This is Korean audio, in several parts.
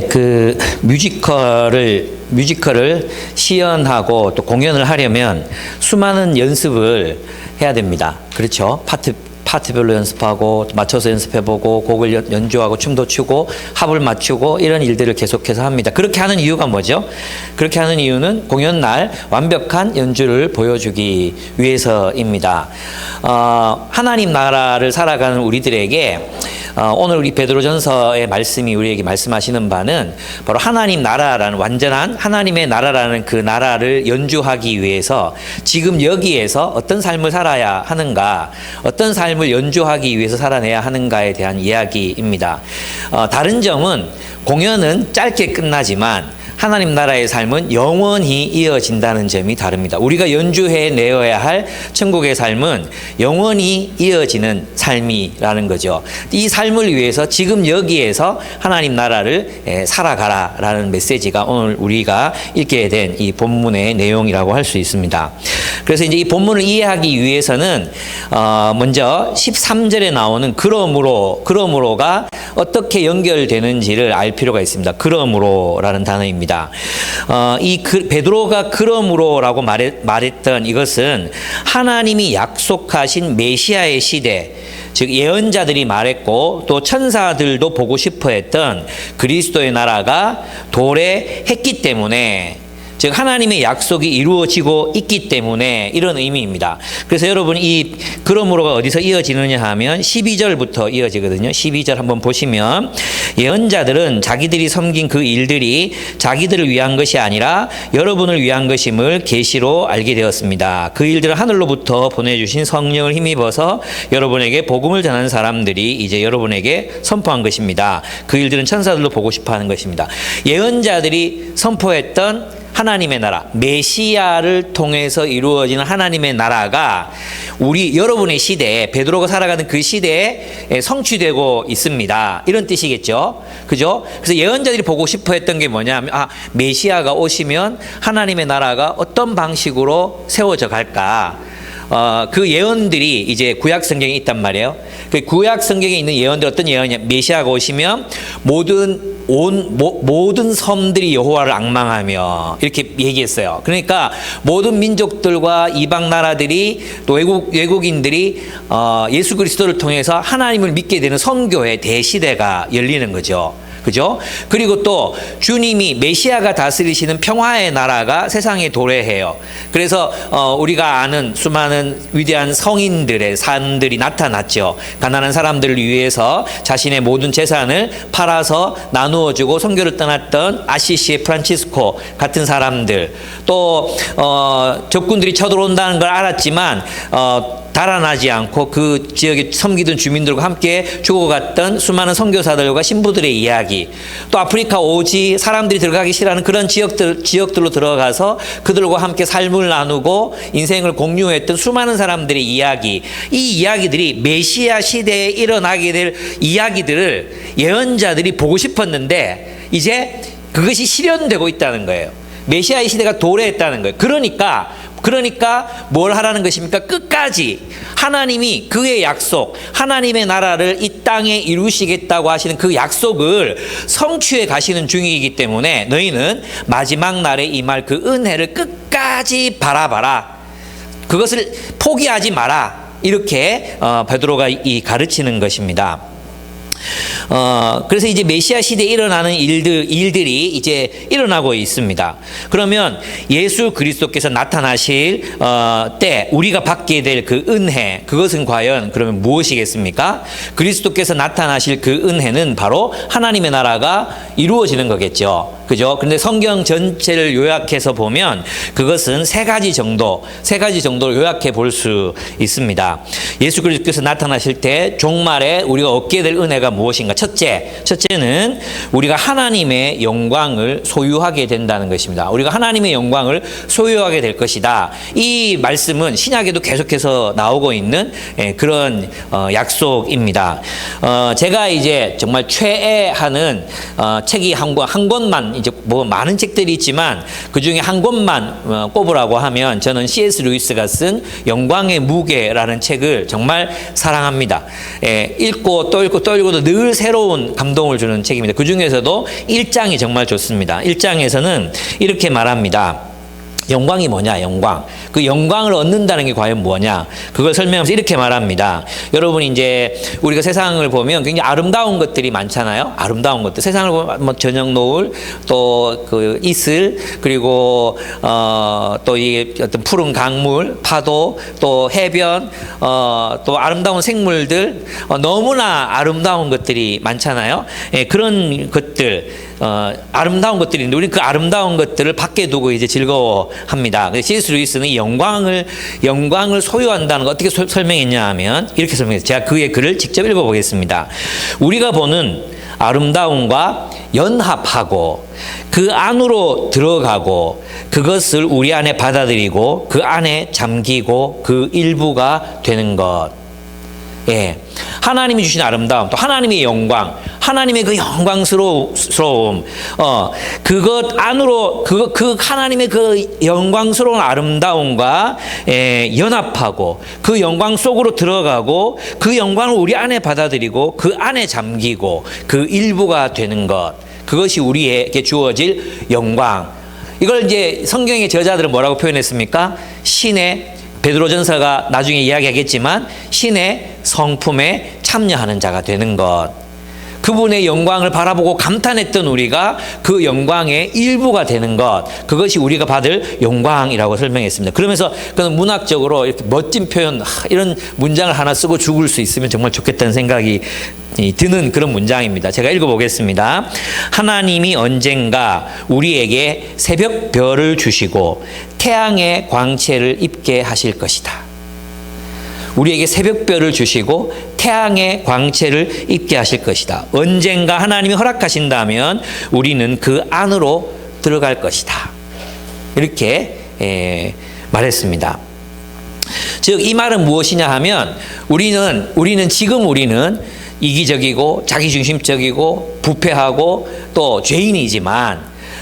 그 뮤지컬을 시연하고 또 공연을 하려면 수많은 연습을 해야 됩니다. 그렇죠? 파트별로 연습하고 맞춰서 연습해보고 곡을 연주하고 춤도 추고 합을 맞추고 이런 일들을 계속해서 합니다. 그렇게 하는 이유가 뭐죠? 그렇게 하는 이유는 공연 날 완벽한 연주를 보여주기 위해서입니다. 하나님 나라를 살아가는 우리들에게 오늘 우리 베드로전서의 말씀이 우리에게 말씀하시는 바는 바로 하나님 나라라는 완전한 하나님의 나라라는 그 나라를 연주하기 위해서 지금 여기에서 어떤 삶을 살아야 하는가, 어떤 삶을 연주하기 위해서 살아내야 하는가에 대한 이야기입니다. 다른 점은 공연은 짧게 끝나지만 하나님 나라의 삶은 영원히 이어진다는 점이 다릅니다. 우리가 연주해 내어야 할 천국의 삶은 영원히 이어지는 삶이라는 거죠. 이 삶을 위해서 지금 여기에서 하나님 나라를 살아가라라는 메시지가 오늘 우리가 읽게 된 이 본문의 내용이라고 할 수 있습니다. 그래서 이제 이 본문을 이해하기 위해서는 먼저 13절에 나오는 그러므로가 어떻게 연결되는지를 알 필요가 있습니다. 그러므로라는 단어입니다. 베드로가 그러므로라고 말했던 이것은 하나님이 약속하신 메시아의 시대, 즉 예언자들이 말했고 또 천사들도 보고 싶어 했던 그리스도의 나라가 도래했기 때문에, 즉 하나님의 약속이 이루어지고 있기 때문에 이런 의미입니다. 그래서 여러분 이 그러므로가 어디서 이어지느냐 하면 12절부터 이어지거든요. 12절 한번 보시면 예언자들은 자기들이 섬긴 그 일들이 자기들을 위한 것이 아니라 여러분을 위한 것임을 계시로 알게 되었습니다. 그 일들은 하늘로부터 보내주신 성령을 힘입어서 여러분에게 복음을 전하는 사람들이 이제 여러분에게 선포한 것입니다. 그 일들은 천사들도 보고 싶어하는 것입니다. 예언자들이 선포했던 하나님의 나라, 메시아를 통해서 이루어지는 하나님의 나라가 여러분의 시대에, 베드로가 살아가는 그 시대에 성취되고 있습니다. 이런 뜻이겠죠. 그죠? 그래서 예언자들이 보고 싶어 했던 게 뭐냐면, 메시아가 오시면 하나님의 나라가 어떤 방식으로 세워져 갈까? 그 예언들이 이제 구약 성경에 있단 말이에요. 그 구약 성경에 있는 예언들 어떤 예언이냐? 메시아가 오시면 모든 섬들이 여호와를 앙망하며 이렇게 얘기했어요. 그러니까 모든 민족들과 이방 나라들이 또 외국인들이 예수 그리스도를 통해서 하나님을 믿게 되는 선교의 대시대가 열리는 거죠. 그죠? 그리고 또 주님이 메시아가 다스리시는 평화의 나라가 세상에 도래해요. 그래서 우리가 아는 수많은 위대한 성인들의 삶들이 나타났죠. 가난한 사람들을 위해서 자신의 모든 재산을 팔아서 나누어주고 선교를 떠났던 아시시의 프란치스코 같은 사람들, 또 적군들이 쳐들어온다는 걸 알았지만 달아나지 않고 그 지역에 섬기던 주민들과 함께 죽어갔던 수많은 선교사들과 신부들의 이야기, 또 아프리카 오지 사람들이 들어가기 싫어하는 그런 지역들로 들어가서 그들과 함께 삶을 나누고 인생을 공유했던 수많은 사람들의 이야기, 이 이야기들이 메시아 시대에 일어나게 될 이야기들을 예언자들이 보고 싶었는데 이제 그것이 실현되고 있다는 거예요. 메시아의 시대가 도래했다는 거예요. 그러니까 뭘 하라는 것입니까? 끝까지 하나님이 그의 약속, 하나님의 나라를 이 땅에 이루시겠다고 하시는 그 약속을 성취해 가시는 중이기 때문에 너희는 마지막 날에 임할 그 은혜를 끝까지 바라봐라. 그것을 포기하지 마라. 이렇게 베드로가 가르치는 것입니다. 그래서 이제 메시아 시대에 일어나는 일들이 이제 일어나고 있습니다. 그러면 예수 그리스도께서 나타나실 때 우리가 받게 될 그 은혜, 그것은 과연 그러면 무엇이겠습니까? 그리스도께서 나타나실 그 은혜는 바로 하나님의 나라가 이루어지는 거겠죠. 그죠? 근데 성경 전체를 요약해서 보면 그것은 세 가지 정도로 요약해 볼 수 있습니다. 예수 그리스도께서 나타나실 때 종말에 우리가 얻게 될 은혜가 무엇인가? 첫째는 우리가 하나님의 영광을 소유하게 된다는 것입니다. 우리가 하나님의 영광을 소유하게 될 것이다. 이 말씀은 신약에도 계속해서 나오고 있는 그런 약속입니다. 제가 이제 정말 최애하는 책이 한 권만, 이제 뭐 많은 책들이 있지만 그 중에 한 권만 꼽으라고 하면 저는 C.S. 루이스가 쓴 영광의 무게라는 책을 정말 사랑합니다. 읽고 또 읽고 또 읽어도 늘 새로운 감동을 주는 책입니다. 그 중에서도 1장이 정말 좋습니다. 1장에서는 이렇게 말합니다. 영광이 뭐냐, 영광. 그 영광을 얻는다는 게 과연 뭐냐. 그걸 설명하면서 이렇게 말합니다. 여러분이 이제 우리가 세상을 보면 굉장히 아름다운 것들이 많잖아요. 아름다운 것들. 세상을 보면 뭐 저녁 노을, 또 그 이슬, 그리고, 또 이 어떤 푸른 강물, 파도, 또 해변, 또 아름다운 생물들, 너무나 아름다운 것들이 많잖아요. 예, 그런 것들. 아름다운 것들이 있는데 우리는 그 아름다운 것들을 밖에 두고 이제 즐거워합니다. 그래서 C.S. 루이스는 이 영광을 소유한다는 거 어떻게 설명했냐 하면 이렇게 설명했어요. 제가 그의 글을 직접 읽어보겠습니다. 우리가 보는 아름다움과 연합하고 그 안으로 들어가고 그것을 우리 안에 받아들이고 그 안에 잠기고 그 일부가 되는 것. 예. 하나님이 주신 아름다움, 또 하나님의 영광, 하나님의 그 영광스러움, 그것 안으로, 그 하나님의 그 영광스러운 아름다움과, 연합하고, 그 영광 속으로 들어가고, 그 영광을 우리 안에 받아들이고, 그 안에 잠기고, 그 일부가 되는 것. 그것이 우리에게 주어질 영광. 이걸 이제 성경의 저자들은 뭐라고 표현했습니까? 신의 베드로전서가 나중에 이야기하겠지만 신의 성품에 참여하는 자가 되는 것. 그분의 영광을 바라보고 감탄했던 우리가 그 영광의 일부가 되는 것. 그것이 우리가 받을 영광이라고 설명했습니다. 그러면서 그는 문학적으로 이렇게 멋진 표현, 이런 문장을 하나 쓰고 죽을 수 있으면 정말 좋겠다는 생각이 드는 그런 문장입니다. 제가 읽어보겠습니다. 하나님이 언젠가 우리에게 새벽별을 주시고 태양의 광채를 입게 하실 것이다. 우리에게 새벽별을 주시고 태양의 광채를 입게 하실 것이다. 언젠가 하나님이 허락하신다면 우리는 그 안으로 들어갈 것이다. 이렇게 말했습니다. 즉 이 말은 무엇이냐 하면 우리는 지금 이기적이고 자기중심적이고 부패하고 또 죄인이지만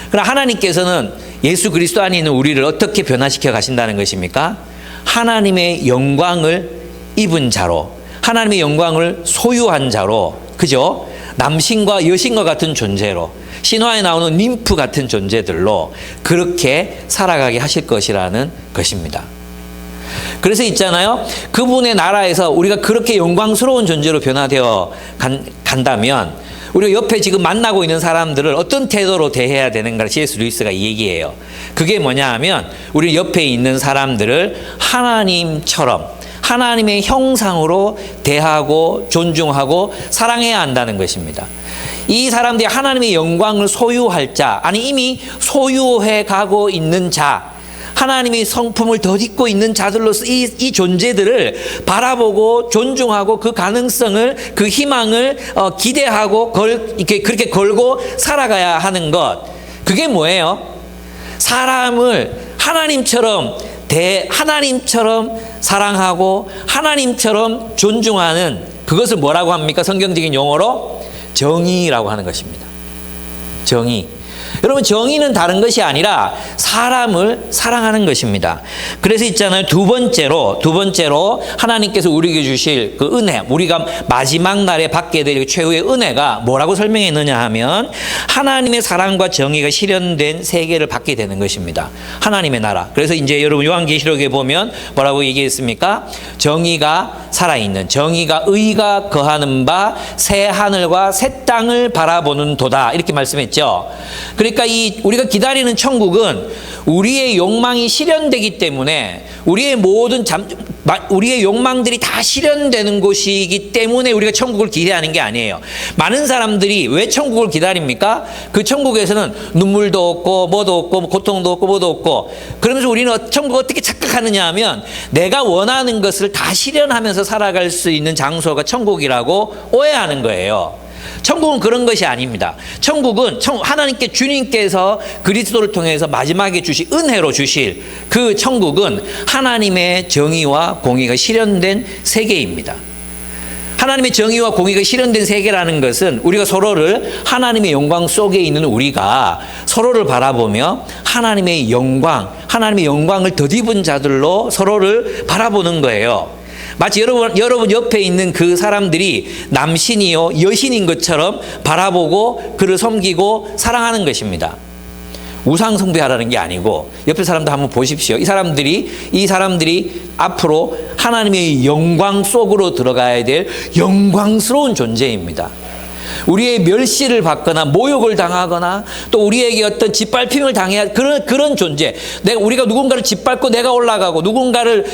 그러나 하나님께서는 예수 그리스도 안에 있는 우리를 어떻게 변화시켜 가신다는 것입니까? 하나님의 영광을 입은 자로, 하나님의 영광을 소유한 자로, 그죠? 남신과 여신과 같은 존재로, 신화에 나오는 님프 같은 존재들로 그렇게 살아가게 하실 것이라는 것입니다. 그래서 있잖아요. 그분의 나라에서 우리가 그렇게 영광스러운 존재로 변화되어 간다면 우리가 옆에 지금 만나고 있는 사람들을 어떤 태도로 대해야 되는가를 C.S. 루이스가 얘기해요. 그게 뭐냐 하면 우리 옆에 있는 사람들을 하나님처럼 하나님의 형상으로 대하고 존중하고 사랑해야 한다는 것입니다. 이 사람들이 하나님의 영광을 소유할 자, 아니 이미 소유해 가고 있는 자, 하나님의 성품을 덧입고 있는 자들로서 이 존재들을 바라보고 존중하고 그 가능성을, 그 희망을 기대하고 그렇게 걸고 살아가야 하는 것. 그게 뭐예요? 사람을 하나님처럼 사랑하고 하나님처럼 존중하는 그것을 뭐라고 합니까? 성경적인 용어로 정의라고 하는 것입니다. 정의. 여러분 정의는 다른 것이 아니라 사람을 사랑하는 것입니다. 그래서 있잖아요. 두 번째로 하나님께서 우리에게 주실 그 은혜, 우리가 마지막 날에 받게 될 최후의 은혜가 뭐라고 설명했느냐 하면 하나님의 사랑과 정의가 실현된 세계를 받게 되는 것입니다. 하나님의 나라. 그래서 이제 여러분 요한계시록에 보면 뭐라고 얘기했습니까? 정의가 살아있는, 정의가 의가 거하는 바 새 하늘과 새 땅을 바라보는 도다. 이렇게 말씀했죠. 그러니까 우리가 기다리는 천국은 우리의 욕망이 실현되기 때문에 우리의 욕망들이 다 실현되는 곳이기 때문에 우리가 천국을 기대하는 게 아니에요. 많은 사람들이 왜 천국을 기다립니까? 그 천국에서는 눈물도 없고 뭐도 없고 고통도 없고 뭐도 없고 그러면서 우리는 천국을 어떻게 착각하느냐 하면 내가 원하는 것을 다 실현하면서 살아갈 수 있는 장소가 천국이라고 오해하는 거예요. 천국은 그런 것이 아닙니다. 천국은 하나님께 주님께서 그리스도를 통해서 마지막에 은혜로 주실 그 천국은 하나님의 정의와 공의가 실현된 세계입니다. 하나님의 정의와 공의가 실현된 세계라는 것은 우리가 서로를 하나님의 영광 속에 있는 우리가 서로를 바라보며 하나님의 영광을 덧입은 자들로 서로를 바라보는 거예요. 마치 여러분 옆에 있는 그 사람들이 남신이요 여신인 것처럼 바라보고 그를 섬기고 사랑하는 것입니다. 우상 숭배하라는 게 아니고 옆에 사람도 한번 보십시오. 이 사람들이 앞으로 하나님의 영광 속으로 들어가야 될 영광스러운 존재입니다. 우리의 멸시를 받거나 모욕을 당하거나 또 우리에게 어떤 짓밟힘을 당해야 그런 존재. 우리가 누군가를 짓밟고 내가 올라가고 누군가를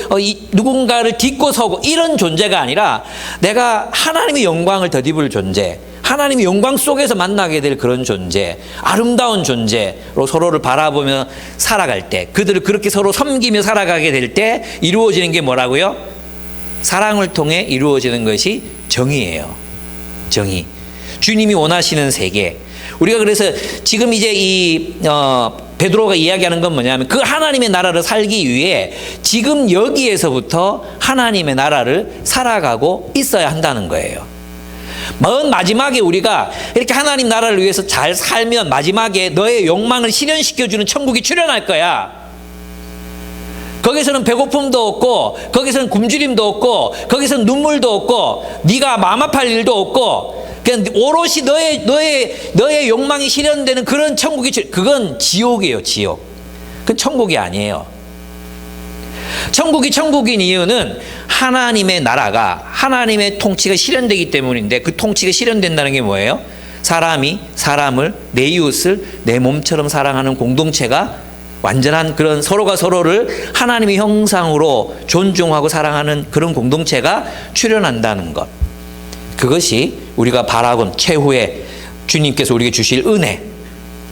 딛고 서고 이런 존재가 아니라 내가 하나님의 영광을 덧입을 존재. 하나님의 영광 속에서 만나게 될 그런 존재, 아름다운 존재로 서로를 바라보며 살아갈 때, 그들을 그렇게 서로 섬기며 살아가게 될 때 이루어지는 게 뭐라고요? 사랑을 통해 이루어지는 것이 정의예요. 정의. 주님이 원하시는 세계. 우리가 그래서 지금 이제 베드로가 이야기하는 건 뭐냐면 그 하나님의 나라를 살기 위해 지금 여기에서부터 하나님의 나라를 살아가고 있어야 한다는 거예요. 먼 마지막에 우리가 이렇게 하나님 나라를 위해서 잘 살면 마지막에 너의 욕망을 실현시켜주는 천국이 출현할 거야. 거기서는 배고픔도 없고 거기서는 굶주림도 없고 거기서는 눈물도 없고 네가 마음 아파할 일도 없고 그냥 오롯이 너의 욕망이 실현되는 그런 천국이 그건 지옥이에요. 지옥. 그건 천국이 아니에요. 천국이 천국인 이유는 하나님의 나라가 하나님의 통치가 실현되기 때문인데 그 통치가 실현된다는 게 뭐예요? 사람이 사람을 내 이웃을 내 몸처럼 사랑하는 공동체가 완전한 그런 서로가 서로를 하나님의 형상으로 존중하고 사랑하는 그런 공동체가 출현한다는 것. 그것이 우리가 바라본 최후의 주님께서 우리에게 주실 은혜,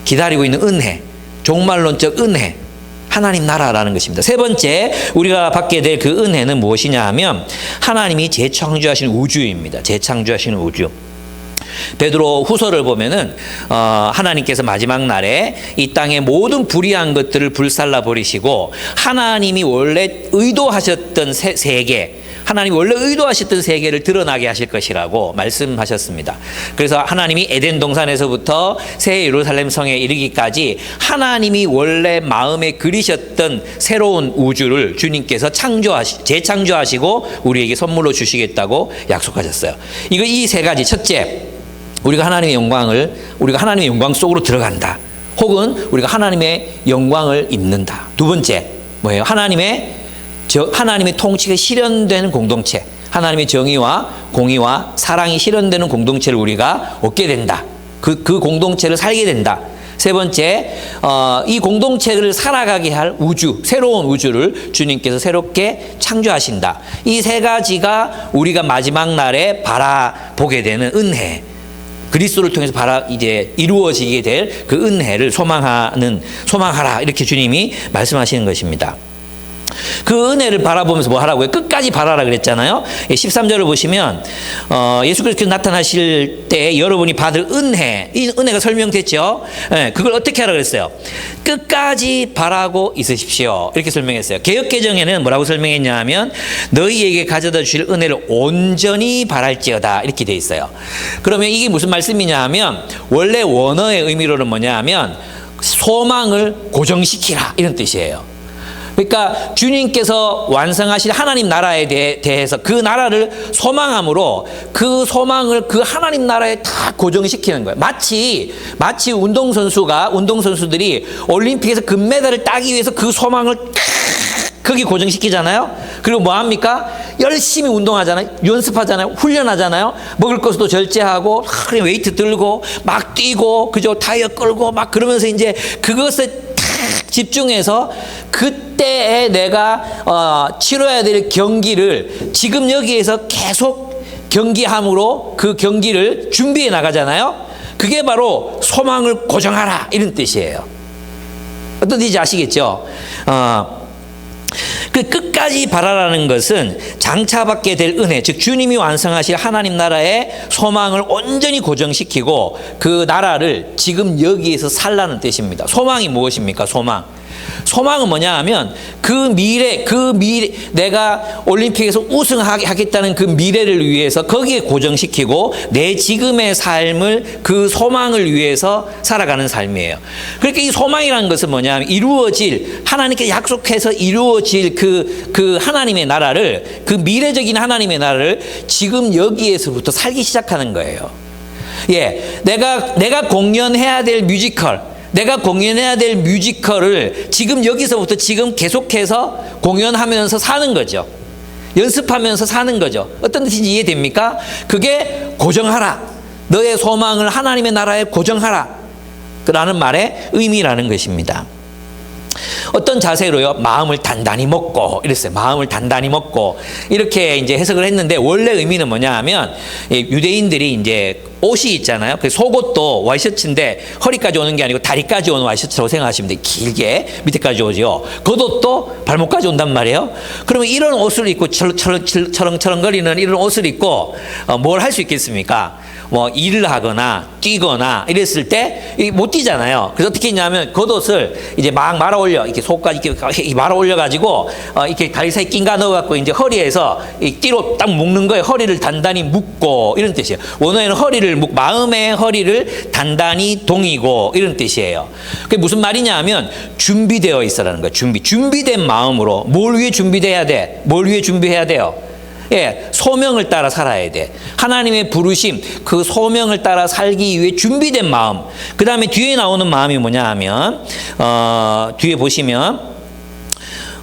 기다리고 있는 은혜, 종말론적 은혜, 하나님 나라라는 것입니다. 세 번째 우리가 받게 될 그 은혜는 무엇이냐 하면 하나님이 재창조하시는 우주입니다. 재창조하시는 우주. 베드로 후서를 보면은 하나님께서 마지막 날에 이 땅의 모든 불의한 것들을 불살라 버리시고 하나님이 원래 의도하셨던 세계, 하나님이 원래 의도하셨던 세계를 드러나게 하실 것이라고 말씀하셨습니다. 그래서 하나님이 에덴 동산에서부터 새 예루살렘 성에 이르기까지 하나님이 원래 마음에 그리셨던 새로운 우주를 주님께서 재창조하시고 우리에게 선물로 주시겠다고 약속하셨어요. 이 세 가지. 첫째, 우리가 하나님의 영광 속으로 들어간다. 혹은 우리가 하나님의 영광을 입는다. 두 번째, 뭐예요? 하나님의 통치가 실현되는 공동체, 하나님의 정의와 공의와 사랑이 실현되는 공동체를 우리가 얻게 된다. 그 공동체를 살게 된다. 세 번째, 이 공동체를 살아가게 할 우주, 새로운 우주를 주님께서 새롭게 창조하신다. 이 세 가지가 우리가 마지막 날에 바라보게 되는 은혜, 그리스도를 통해서 이제 이루어지게 될 그 은혜를 소망하라. 이렇게 주님이 말씀하시는 것입니다. 그 은혜를 바라보면서 뭐 하라고요? 끝까지 바라라 그랬잖아요. 13절을 보시면 예수께서 나타나실 때 여러분이 받을 은혜, 이 은혜가 설명됐죠. 그걸 어떻게 하라 그랬어요? 끝까지 바라고 있으십시오. 이렇게 설명했어요. 개역개정에는 뭐라고 설명했냐 하면 너희에게 가져다 주실 은혜를 온전히 바랄지어다 이렇게 돼 있어요. 그러면 이게 무슨 말씀이냐 하면 원래 원어의 의미로는 뭐냐 하면 소망을 고정시키라 이런 뜻이에요. 그러니까 주님께서 완성하실 하나님 나라에 대해서 그 나라를 소망함으로 그 소망을 그 하나님 나라에 다 고정시키는 거예요. 마치 운동선수들이 올림픽에서 금메달을 따기 위해서 그 소망을 거기 고정시키잖아요. 그리고 뭐 합니까? 열심히 운동하잖아요. 연습하잖아요. 훈련하잖아요. 먹을 것도 절제하고 그냥 웨이트 들고 막 뛰고 그죠? 타이어 끌고 막 그러면서 이제 그것에 집중해서 그때에 내가 치러야 될 경기를 지금 여기에서 계속 경기함으로 그 경기를 준비해 나가잖아요. 그게 바로 소망을 고정하라 이런 뜻이에요. 어떤 뜻인지 아시겠죠? 그 끝까지 바라라는 것은 장차받게 될 은혜, 즉 주님이 완성하실 하나님 나라의 소망을 온전히 고정시키고 그 나라를 지금 여기에서 살라는 뜻입니다. 소망이 무엇입니까? 소망. 소망은 뭐냐 하면 그 미래, 내가 올림픽에서 우승하겠다는 그 미래를 위해서 거기에 고정시키고 내 지금의 삶을 그 소망을 위해서 살아가는 삶이에요. 그러니까 이 소망이라는 것은 뭐냐 하면 이루어질, 하나님께 약속해서 이루어질 그 하나님의 나라를, 그 미래적인 하나님의 나라를 지금 여기에서부터 살기 시작하는 거예요. 예, 내가 공연해야 될 뮤지컬, 내가 공연해야 될 뮤지컬을 지금 여기서부터 지금 계속해서 공연하면서 사는 거죠. 연습하면서 사는 거죠. 어떤 뜻인지 이해됩니까? 그게 고정하라. 너의 소망을 하나님의 나라에 고정하라. 라는 말의 의미라는 것입니다. 어떤 자세로요? 마음을 단단히 먹고 이랬어요. 마음을 단단히 먹고 이렇게 이제 해석을 했는데 원래 의미는 뭐냐 하면 유대인들이 이제 옷이 있잖아요. 그 속옷도 와이셔츠인데 허리까지 오는 게 아니고 다리까지 오는 와이셔츠라고 생각하시면 돼요. 길게 밑에까지 오죠. 겉옷도 발목까지 온단 말이에요. 그러면 이런 옷을 입고 철렁철렁거리는 이런 옷을 입고 뭘 할 수 있겠습니까? 뭐 일을 하거나 뛰거나 이랬을 때 못 뛰잖아요. 그래서 어떻게 했냐면 겉옷을 이제 막 말아 올려, 이렇게 속까지 이렇게 말아 올려 가지고 이렇게 다리 사이 낀가 넣어 갖고 이제 허리에서 이 띠로 딱 묶는 거예요. 허리를 단단히 묶고 이런 뜻이에요. 원어에는 마음의 허리를 단단히 동이고 이런 뜻이에요. 그게 무슨 말이냐 하면 준비되어 있어라는 거예요. 준비된 마음으로 뭘 위해 준비돼야 돼? 뭘 위해 준비해야 돼요? 예, 소명을 따라 살아야 돼. 하나님의 부르심, 그 소명을 따라 살기 위해 준비된 마음. 그 다음에 뒤에 나오는 마음이 뭐냐 하면, 뒤에 보시면,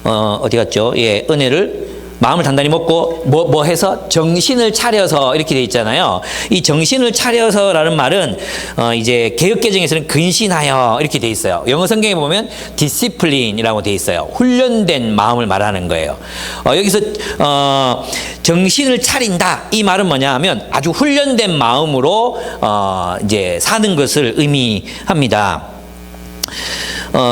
어디 갔죠? 예, 은혜를 마음을 단단히 먹고 뭐 해서 정신을 차려서 이렇게 돼 있잖아요. 이 정신을 차려서라는 말은 이제 개역개정에서는 근신하여 이렇게 돼 있어요. 영어 성경에 보면 디시플린이라고 돼 있어요. 훈련된 마음을 말하는 거예요. 여기서 정신을 차린다 이 말은 뭐냐 하면 아주 훈련된 마음으로 이제 사는 것을 의미합니다.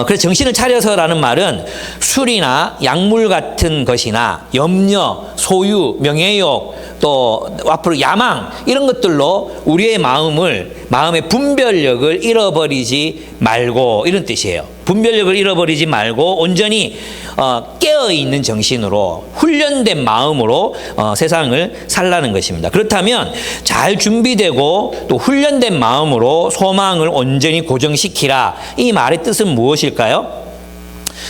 그래서 정신을 차려서라는 말은 술이나 약물 같은 것이나 염려, 소유, 명예욕, 또 앞으로 야망 이런 것들로 우리의 마음의 분별력을 잃어버리지 말고 이런 뜻이에요. 분별력을 잃어버리지 말고 온전히 깨어있는 정신으로 훈련된 마음으로 세상을 살라는 것입니다. 그렇다면 잘 준비되고 또 훈련된 마음으로 소망을 온전히 고정시키라. 이 말의 뜻은 무엇일까요?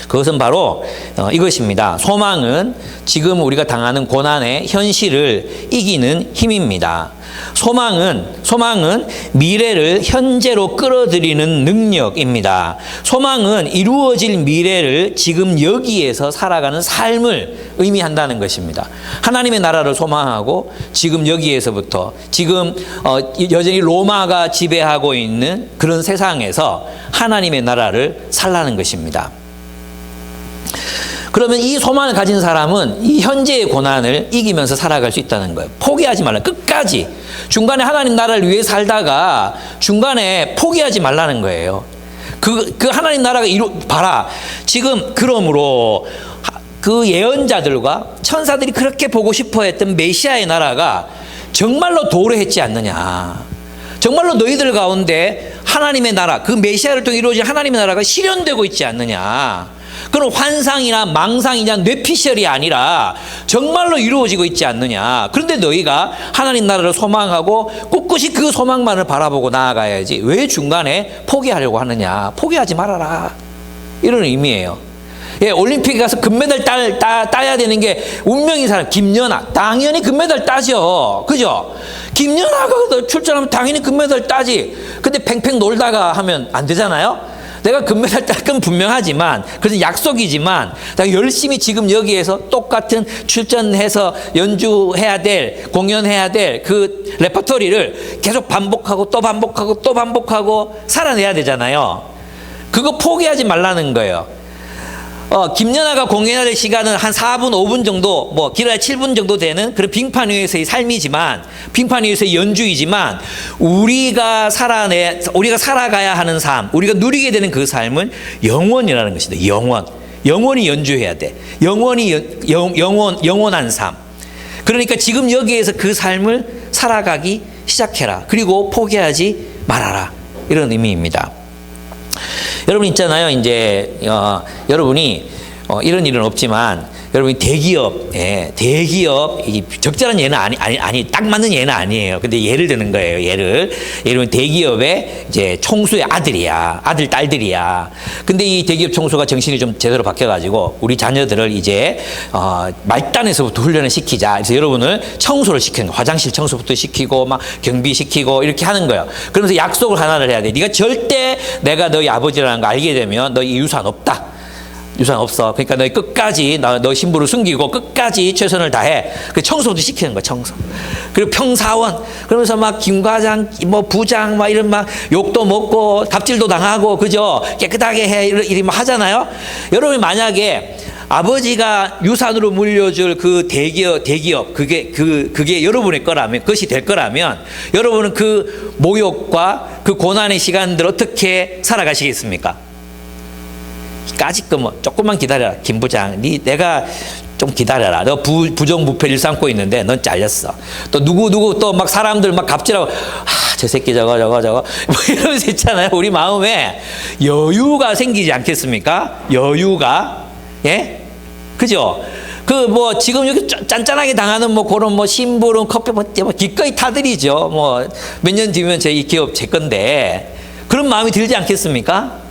그것은 바로 이것입니다. 소망은 지금 우리가 당하는 고난의 현실을 이기는 힘입니다. 소망은 미래를 현재로 끌어들이는 능력입니다. 소망은 이루어질 미래를 지금 여기에서 살아가는 삶을 의미한다는 것입니다. 하나님의 나라를 소망하고 지금 여기에서부터 지금 여전히 로마가 지배하고 있는 그런 세상에서 하나님의 나라를 살라는 것입니다. 그러면 이 소망을 가진 사람은 이 현재의 고난을 이기면서 살아갈 수 있다는 거예요. 포기하지 말라. 끝까지. 중간에 하나님 나라를 위해 살다가 중간에 포기하지 말라는 거예요. 그 하나님 나라가 봐라. 지금 그러므로 그 예언자들과 천사들이 그렇게 보고 싶어 했던 메시아의 나라가 정말로 도래했지 않느냐. 정말로 너희들 가운데 하나님의 나라, 그 메시아를 통해 이루어진 하나님의 나라가 실현되고 있지 않느냐. 그런 환상이나 망상이냐 뇌피셜이 아니라 정말로 이루어지고 있지 않느냐. 그런데 너희가 하나님 나라를 소망하고 꿋꿋이 그 소망만을 바라보고 나아가야지 왜 중간에 포기하려고 하느냐. 포기하지 말아라. 이런 의미예요. 예, 올림픽에 가서 금메달 따야 되는 게 운명인 사람 김연아 당연히 금메달 따죠. 그죠? 김연아가 출전하면 당연히 금메달 따지. 근데 팽팽 놀다가 하면 안 되잖아요. 내가 금메달 딸 건 분명하지만 그래서 약속이지만 내가 열심히 지금 여기에서 똑같은 출전해서 연주해야 될 공연해야 될 그 레퍼토리를 계속 반복하고 또 반복하고 또 반복하고 살아내야 되잖아요. 그거 포기하지 말라는 거예요. 김연아가 공연해야 될 시간은 한 4분, 5분 정도, 뭐 길어야 7분 정도 되는 그런 빙판 위에서의 삶이지만, 빙판 위에서의 연주이지만, 우리가 살아가야 하는 삶, 우리가 누리게 되는 그 삶은 영원이라는 것이다. 영원히 연주해야 돼. 영원한 삶. 그러니까 지금 여기에서 그 삶을 살아가기 시작해라. 그리고 포기하지 말아라. 이런 의미입니다. 여러분 있잖아요. 이제 여러분이 이런 일은 없지만 여러분이 대기업, 대기업 이 적절한 예는 아니 딱 맞는 예는 아니에요. 근데 예를 드는 거예요. 예를 대기업의 이제 총수의 아들이야, 아들 딸들이야. 근데 이 대기업 총수가 정신이 좀 제대로 바뀌어가지고 우리 자녀들을 이제 말단에서부터 훈련을 시키자. 그래서 여러분을 청소를 시키는 거예요. 화장실 청소부터 시키고 막 경비 시키고 이렇게 하는 거예요. 그러면서 약속을 하나를 해야 돼. 네가 절대 내가 너희 아버지라는 거 알게 되면 너희 유산 없다. 유산 없어. 그러니까 너희 끝까지 너 신부를 숨기고 끝까지 최선을 다해. 그 청소도 시키는 거야, 청소. 그리고 평사원. 그러면서 막 김과장, 뭐 부장, 막 이런 막 욕도 먹고 갑질도 당하고, 그죠? 깨끗하게 해. 이리 막 하잖아요. 여러분이 만약에 아버지가 유산으로 물려줄 그 대기업, 그게 여러분의 거라면, 그것이 될 거라면, 여러분은 그 모욕과 그 고난의 시간들 어떻게 살아가시겠습니까? 까짓 거 뭐 조금만 기다려라. 김 부장, 내가 좀 기다려라. 너 부정부패를 삼고 있는데 넌 잘렸어. 또 누구 또 막 사람들 막 갑질하고 저 새끼 저거 뭐 이러면서 있잖아요. 우리 마음에 여유가 생기지 않겠습니까? 여유가. 예? 그죠? 그 뭐 지금 여기 짠짠하게 당하는 뭐 그런 뭐 심부름 커피 뭐 기꺼이 타들이죠. 뭐 몇 년 뒤면 이 기업 제 건데 그런 마음이 들지 않겠습니까?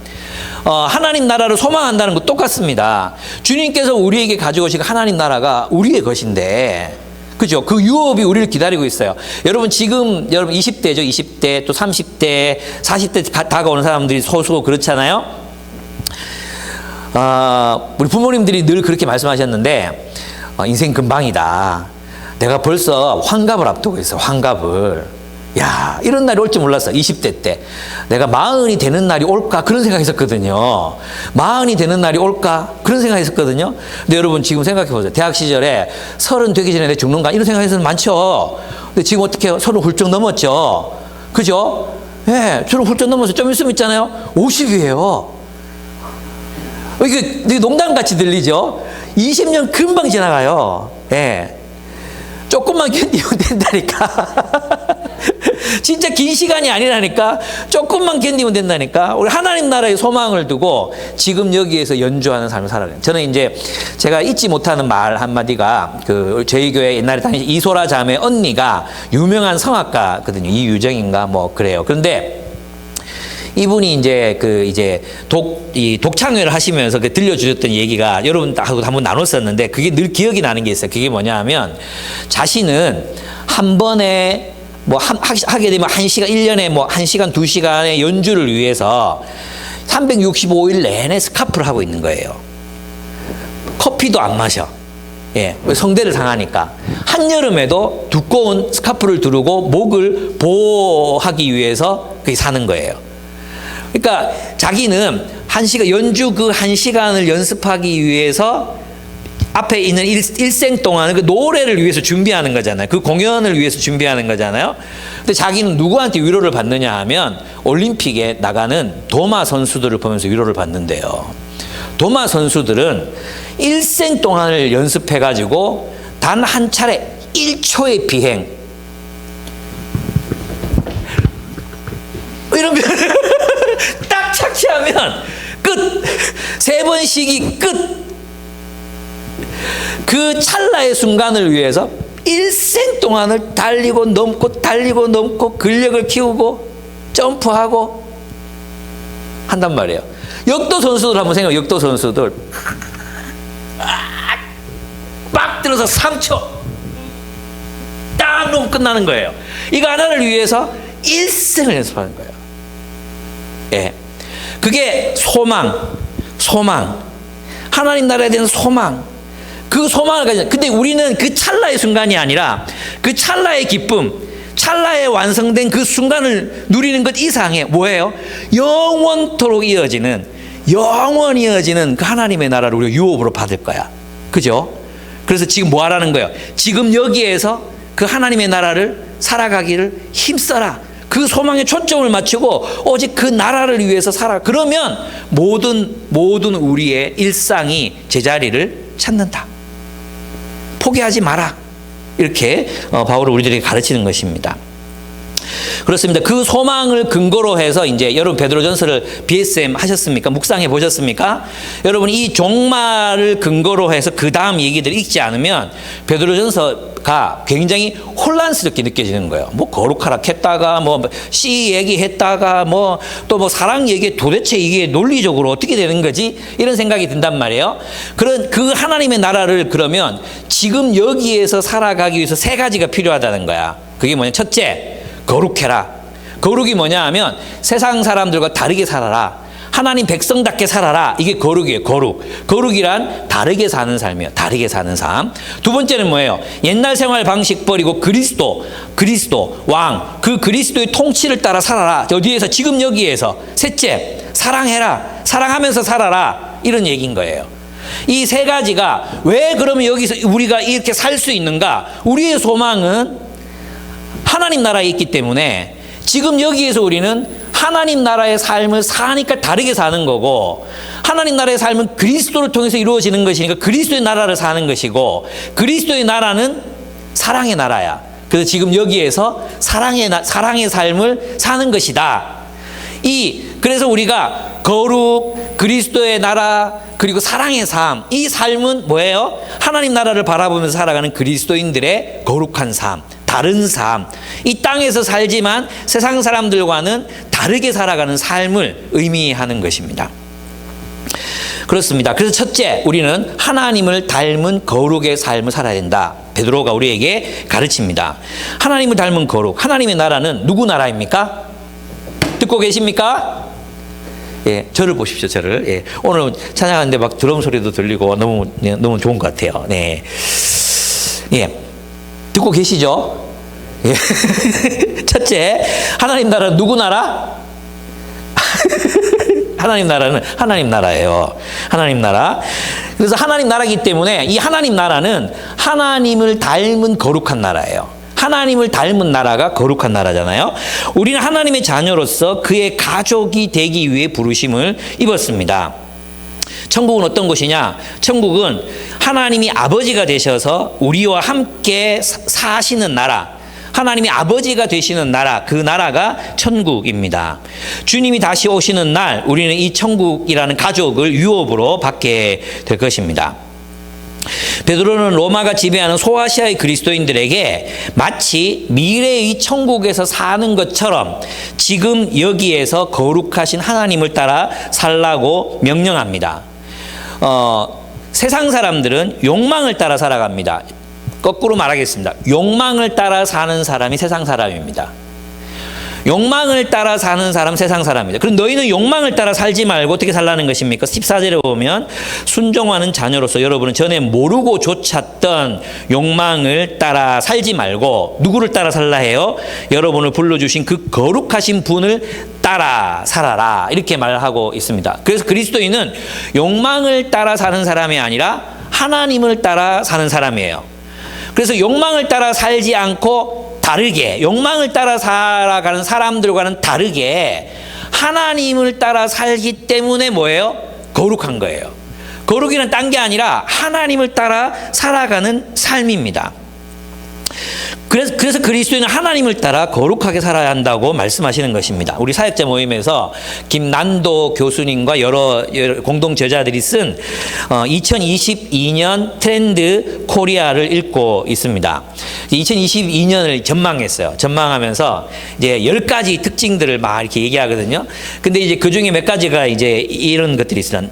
하나님 나라를 소망한다는 거 똑같습니다. 주님께서 우리에게 가져오신 하나님 나라가 우리의 것인데, 그죠? 그 유업이 우리를 기다리고 있어요. 여러분 지금 여러분 20대죠. 20대 또 30대 40대 다가오는 사람들이 소수고 그렇잖아요. 우리 부모님들이 늘 그렇게 말씀하셨는데 인생 금방이다. 내가 벌써 환갑을 앞두고 있어. 환갑을. 야, 이런 날이 올 줄 몰랐어. 20대 때. 내가 40이 되는 날이 올까? 그런 생각 했었거든요. 40이 되는 날이 올까? 그런 생각 했었거든요. 근데 여러분 지금 생각해 보세요. 대학 시절에 30 되기 전에 내 죽는가? 이런 생각 했었는 많죠. 근데 지금 어떻게 해요? 30 훌쩍 넘었죠. 그죠? 예, 30 훌쩍 넘어서 좀 있으면 있잖아요. 50이에요. 이게 농담같이 들리죠? 20년 금방 지나가요. 예. 조금만 견디면 된다니까. 진짜 긴 시간이 아니라니까. 조금만 견디면 된다니까. 우리 하나님 나라의 소망을 두고 지금 여기에서 연주하는 삶을 살아가요. 저는 이제 제가 잊지 못하는 말 한마디가 저희 교회 옛날에 다니신 이소라 자매 언니가 유명한 성악가거든요. 이유정인가 뭐 그래요. 그런데 이분이 이제 독창회를 하시면서 들려주셨던 얘기가 여러분하고 한번 나눴었는데 그게 늘 기억이 나는 게 있어요. 그게 뭐냐면 자신은 한 번에 뭐 하게 되면 1시간, 1년에 뭐 1시간, 2시간의 연주를 위해서 365일 내내 스카프를 하고 있는 거예요. 커피도 안 마셔. 예, 성대를 상하니까. 한여름에도 두꺼운 스카프를 두르고 목을 보호하기 위해서 그게 사는 거예요. 그러니까 자기는 1시간, 연주 그 1시간을 연습하기 위해서 앞에 있는 일생 동안 그 노래를 위해서 준비하는 거잖아요. 그 공연을 위해서 준비하는 거잖아요. 근데 자기는 누구한테 위로를 받느냐 하면 올림픽에 나가는 도마 선수들을 보면서 위로를 받는데요. 도마 선수들은 일생 동안을 연습해가지고 단 한 차례 1초의 비행. 이러면 딱 착지하면 끝. 3번 쉬기 끝. 그 찰나의 순간을 위해서 일생 동안을 달리고 넘고 근력을 키우고 점프하고 한단 말이에요. 역도 선수들 한번 생각해요. 역도 선수들 빡 들어서 3초 딱 놓으면 끝나는 거예요. 이거 하나를 위해서 일생을 연습하는 거예요. 예, 그게 소망 하나님 나라에 대한 소망. 그 소망을 가지고, 근데 우리는 그 찰나의 순간이 아니라 그 찰나의 기쁨, 찰나에 완성된 그 순간을 누리는 것 이상의 뭐예요? 영원토록 이어지는 그 하나님의 나라를 우리가 유업으로 받을 거야. 그죠? 그래서 지금 뭐 하라는 거예요? 지금 여기에서 그 하나님의 나라를 살아가기를 힘써라. 그 소망에 초점을 맞추고 오직 그 나라를 위해서 살아. 그러면 모든 우리의 일상이 제자리를 찾는다. 포기하지 마라. 이렇게 바울은 우리들에게 가르치는 것입니다. 그렇습니다. 그 소망을 근거로 해서 이제 여러분 베드로전서를 BSM 하셨습니까? 묵상해 보셨습니까? 여러분 이 종말을 근거로 해서 그 다음 얘기들을 읽지 않으면 베드로전서가 굉장히 혼란스럽게 느껴지는 거예요. 뭐 거룩하라 했다가 뭐 씨 얘기했다가 뭐 또 뭐 사랑 얘기, 도대체 이게 논리적으로 어떻게 되는 거지? 이런 생각이 든단 말이에요. 그런 그 하나님의 나라를 그러면 지금 여기에서 살아가기 위해서 세 가지가 필요하다는 거야. 그게 뭐냐? 첫째, 거룩해라. 거룩이 뭐냐 하면 세상 사람들과 다르게 살아라. 하나님 백성답게 살아라. 이게 거룩이에요. 거룩. 거룩이란 다르게 사는 삶이에요. 다르게 사는 삶. 두 번째는 뭐예요? 옛날 생활 방식 버리고 그리스도 왕, 그 그리스도의 통치를 따라 살아라. 어디에서? 지금 여기에서. 셋째, 사랑해라. 사랑하면서 살아라. 이런 얘기인 거예요. 이 세 가지가 왜 그러면 여기서 우리가 이렇게 살 수 있는가? 우리의 소망은 하나님 나라에 있기 때문에 지금 여기에서 우리는 하나님 나라의 삶을 사니까 다르게 사는 거고, 하나님 나라의 삶은 그리스도를 통해서 이루어지는 것이니까 그리스도의 나라를 사는 것이고, 그리스도의 나라는 사랑의 나라야. 그래서 지금 여기에서 사랑의 삶을 사는 것이다. 그래서 우리가 거룩, 그리스도의 나라, 그리고 사랑의 삶, 이 삶은 뭐예요? 하나님 나라를 바라보면서 살아가는 그리스도인들의 거룩한 삶, 다른 삶, 이 땅에서 살지만 세상 사람들과는 다르게 살아가는 삶을 의미하는 것입니다. 그렇습니다. 그래서 첫째, 우리는 하나님을 닮은 거룩의 삶을 살아야 된다. 베드로가 우리에게 가르칩니다. 하나님을 닮은 거룩, 하나님의 나라는 누구 나라입니까? 듣고 계십니까? 예, 저를 보십시오, 저를. 예, 오늘 찬양하는데 막 드럼 소리도 들리고 너무 좋은 것 같아요. 네. 예. 듣고 계시죠? 예. 첫째, 하나님 나라는 누구 나라? 하나님 나라는 하나님 나라예요. 하나님 나라. 그래서 하나님 나라이기 때문에 이 하나님 나라는 하나님을 닮은 거룩한 나라예요. 하나님을 닮은 나라가 거룩한 나라잖아요. 우리는 하나님의 자녀로서 그의 가족이 되기 위해 부르심을 입었습니다. 천국은 어떤 곳이냐? 천국은 하나님이 아버지가 되셔서 우리와 함께 사시는 나라, 하나님이 아버지가 되시는 나라, 그 나라가 천국입니다. 주님이 다시 오시는 날 우리는 이 천국이라는 가족을 유업으로 받게 될 것입니다. 베드로는 로마가 지배하는 소아시아의 그리스도인들에게 마치 미래의 천국에서 사는 것처럼 지금 여기에서 거룩하신 하나님을 따라 살라고 명령합니다. 세상 사람들은 욕망을 따라 살아갑니다. 거꾸로 말하겠습니다. 욕망을 따라 사는 사람이 세상 사람입니다. 욕망을 따라 사는 사람 세상 사람입니다. 그럼 너희는 욕망을 따라 살지 말고 어떻게 살라는 것입니까? 14절에 보면 순종하는 자녀로서 여러분은 전에 모르고 좇았던 욕망을 따라 살지 말고 누구를 따라 살라 해요? 여러분을 불러주신 그 거룩하신 분을 따라 살아라. 이렇게 말하고 있습니다. 그래서 그리스도인은 욕망을 따라 사는 사람이 아니라 하나님을 따라 사는 사람이에요. 그래서 욕망을 따라 살지 않고 다르게, 욕망을 따라 살아가는 사람들과는 다르게 하나님을 따라 살기 때문에 뭐예요? 거룩한 거예요. 거룩이는 딴 게 아니라 하나님을 따라 살아가는 삶입니다. 그래서 그리스도인은 하나님을 따라 거룩하게 살아야 한다고 말씀하시는 것입니다. 우리 사역자 모임에서 김난도 교수님과 여러 공동 저자들이 쓴 2022년 트렌드 코리아를 읽고 있습니다. 2022년을 전망했어요. 전망하면서 이제 10가지 특징들을 막 이렇게 얘기하거든요. 근데 이제 그 중에 몇 가지가 이제 이런 것들이 있어요.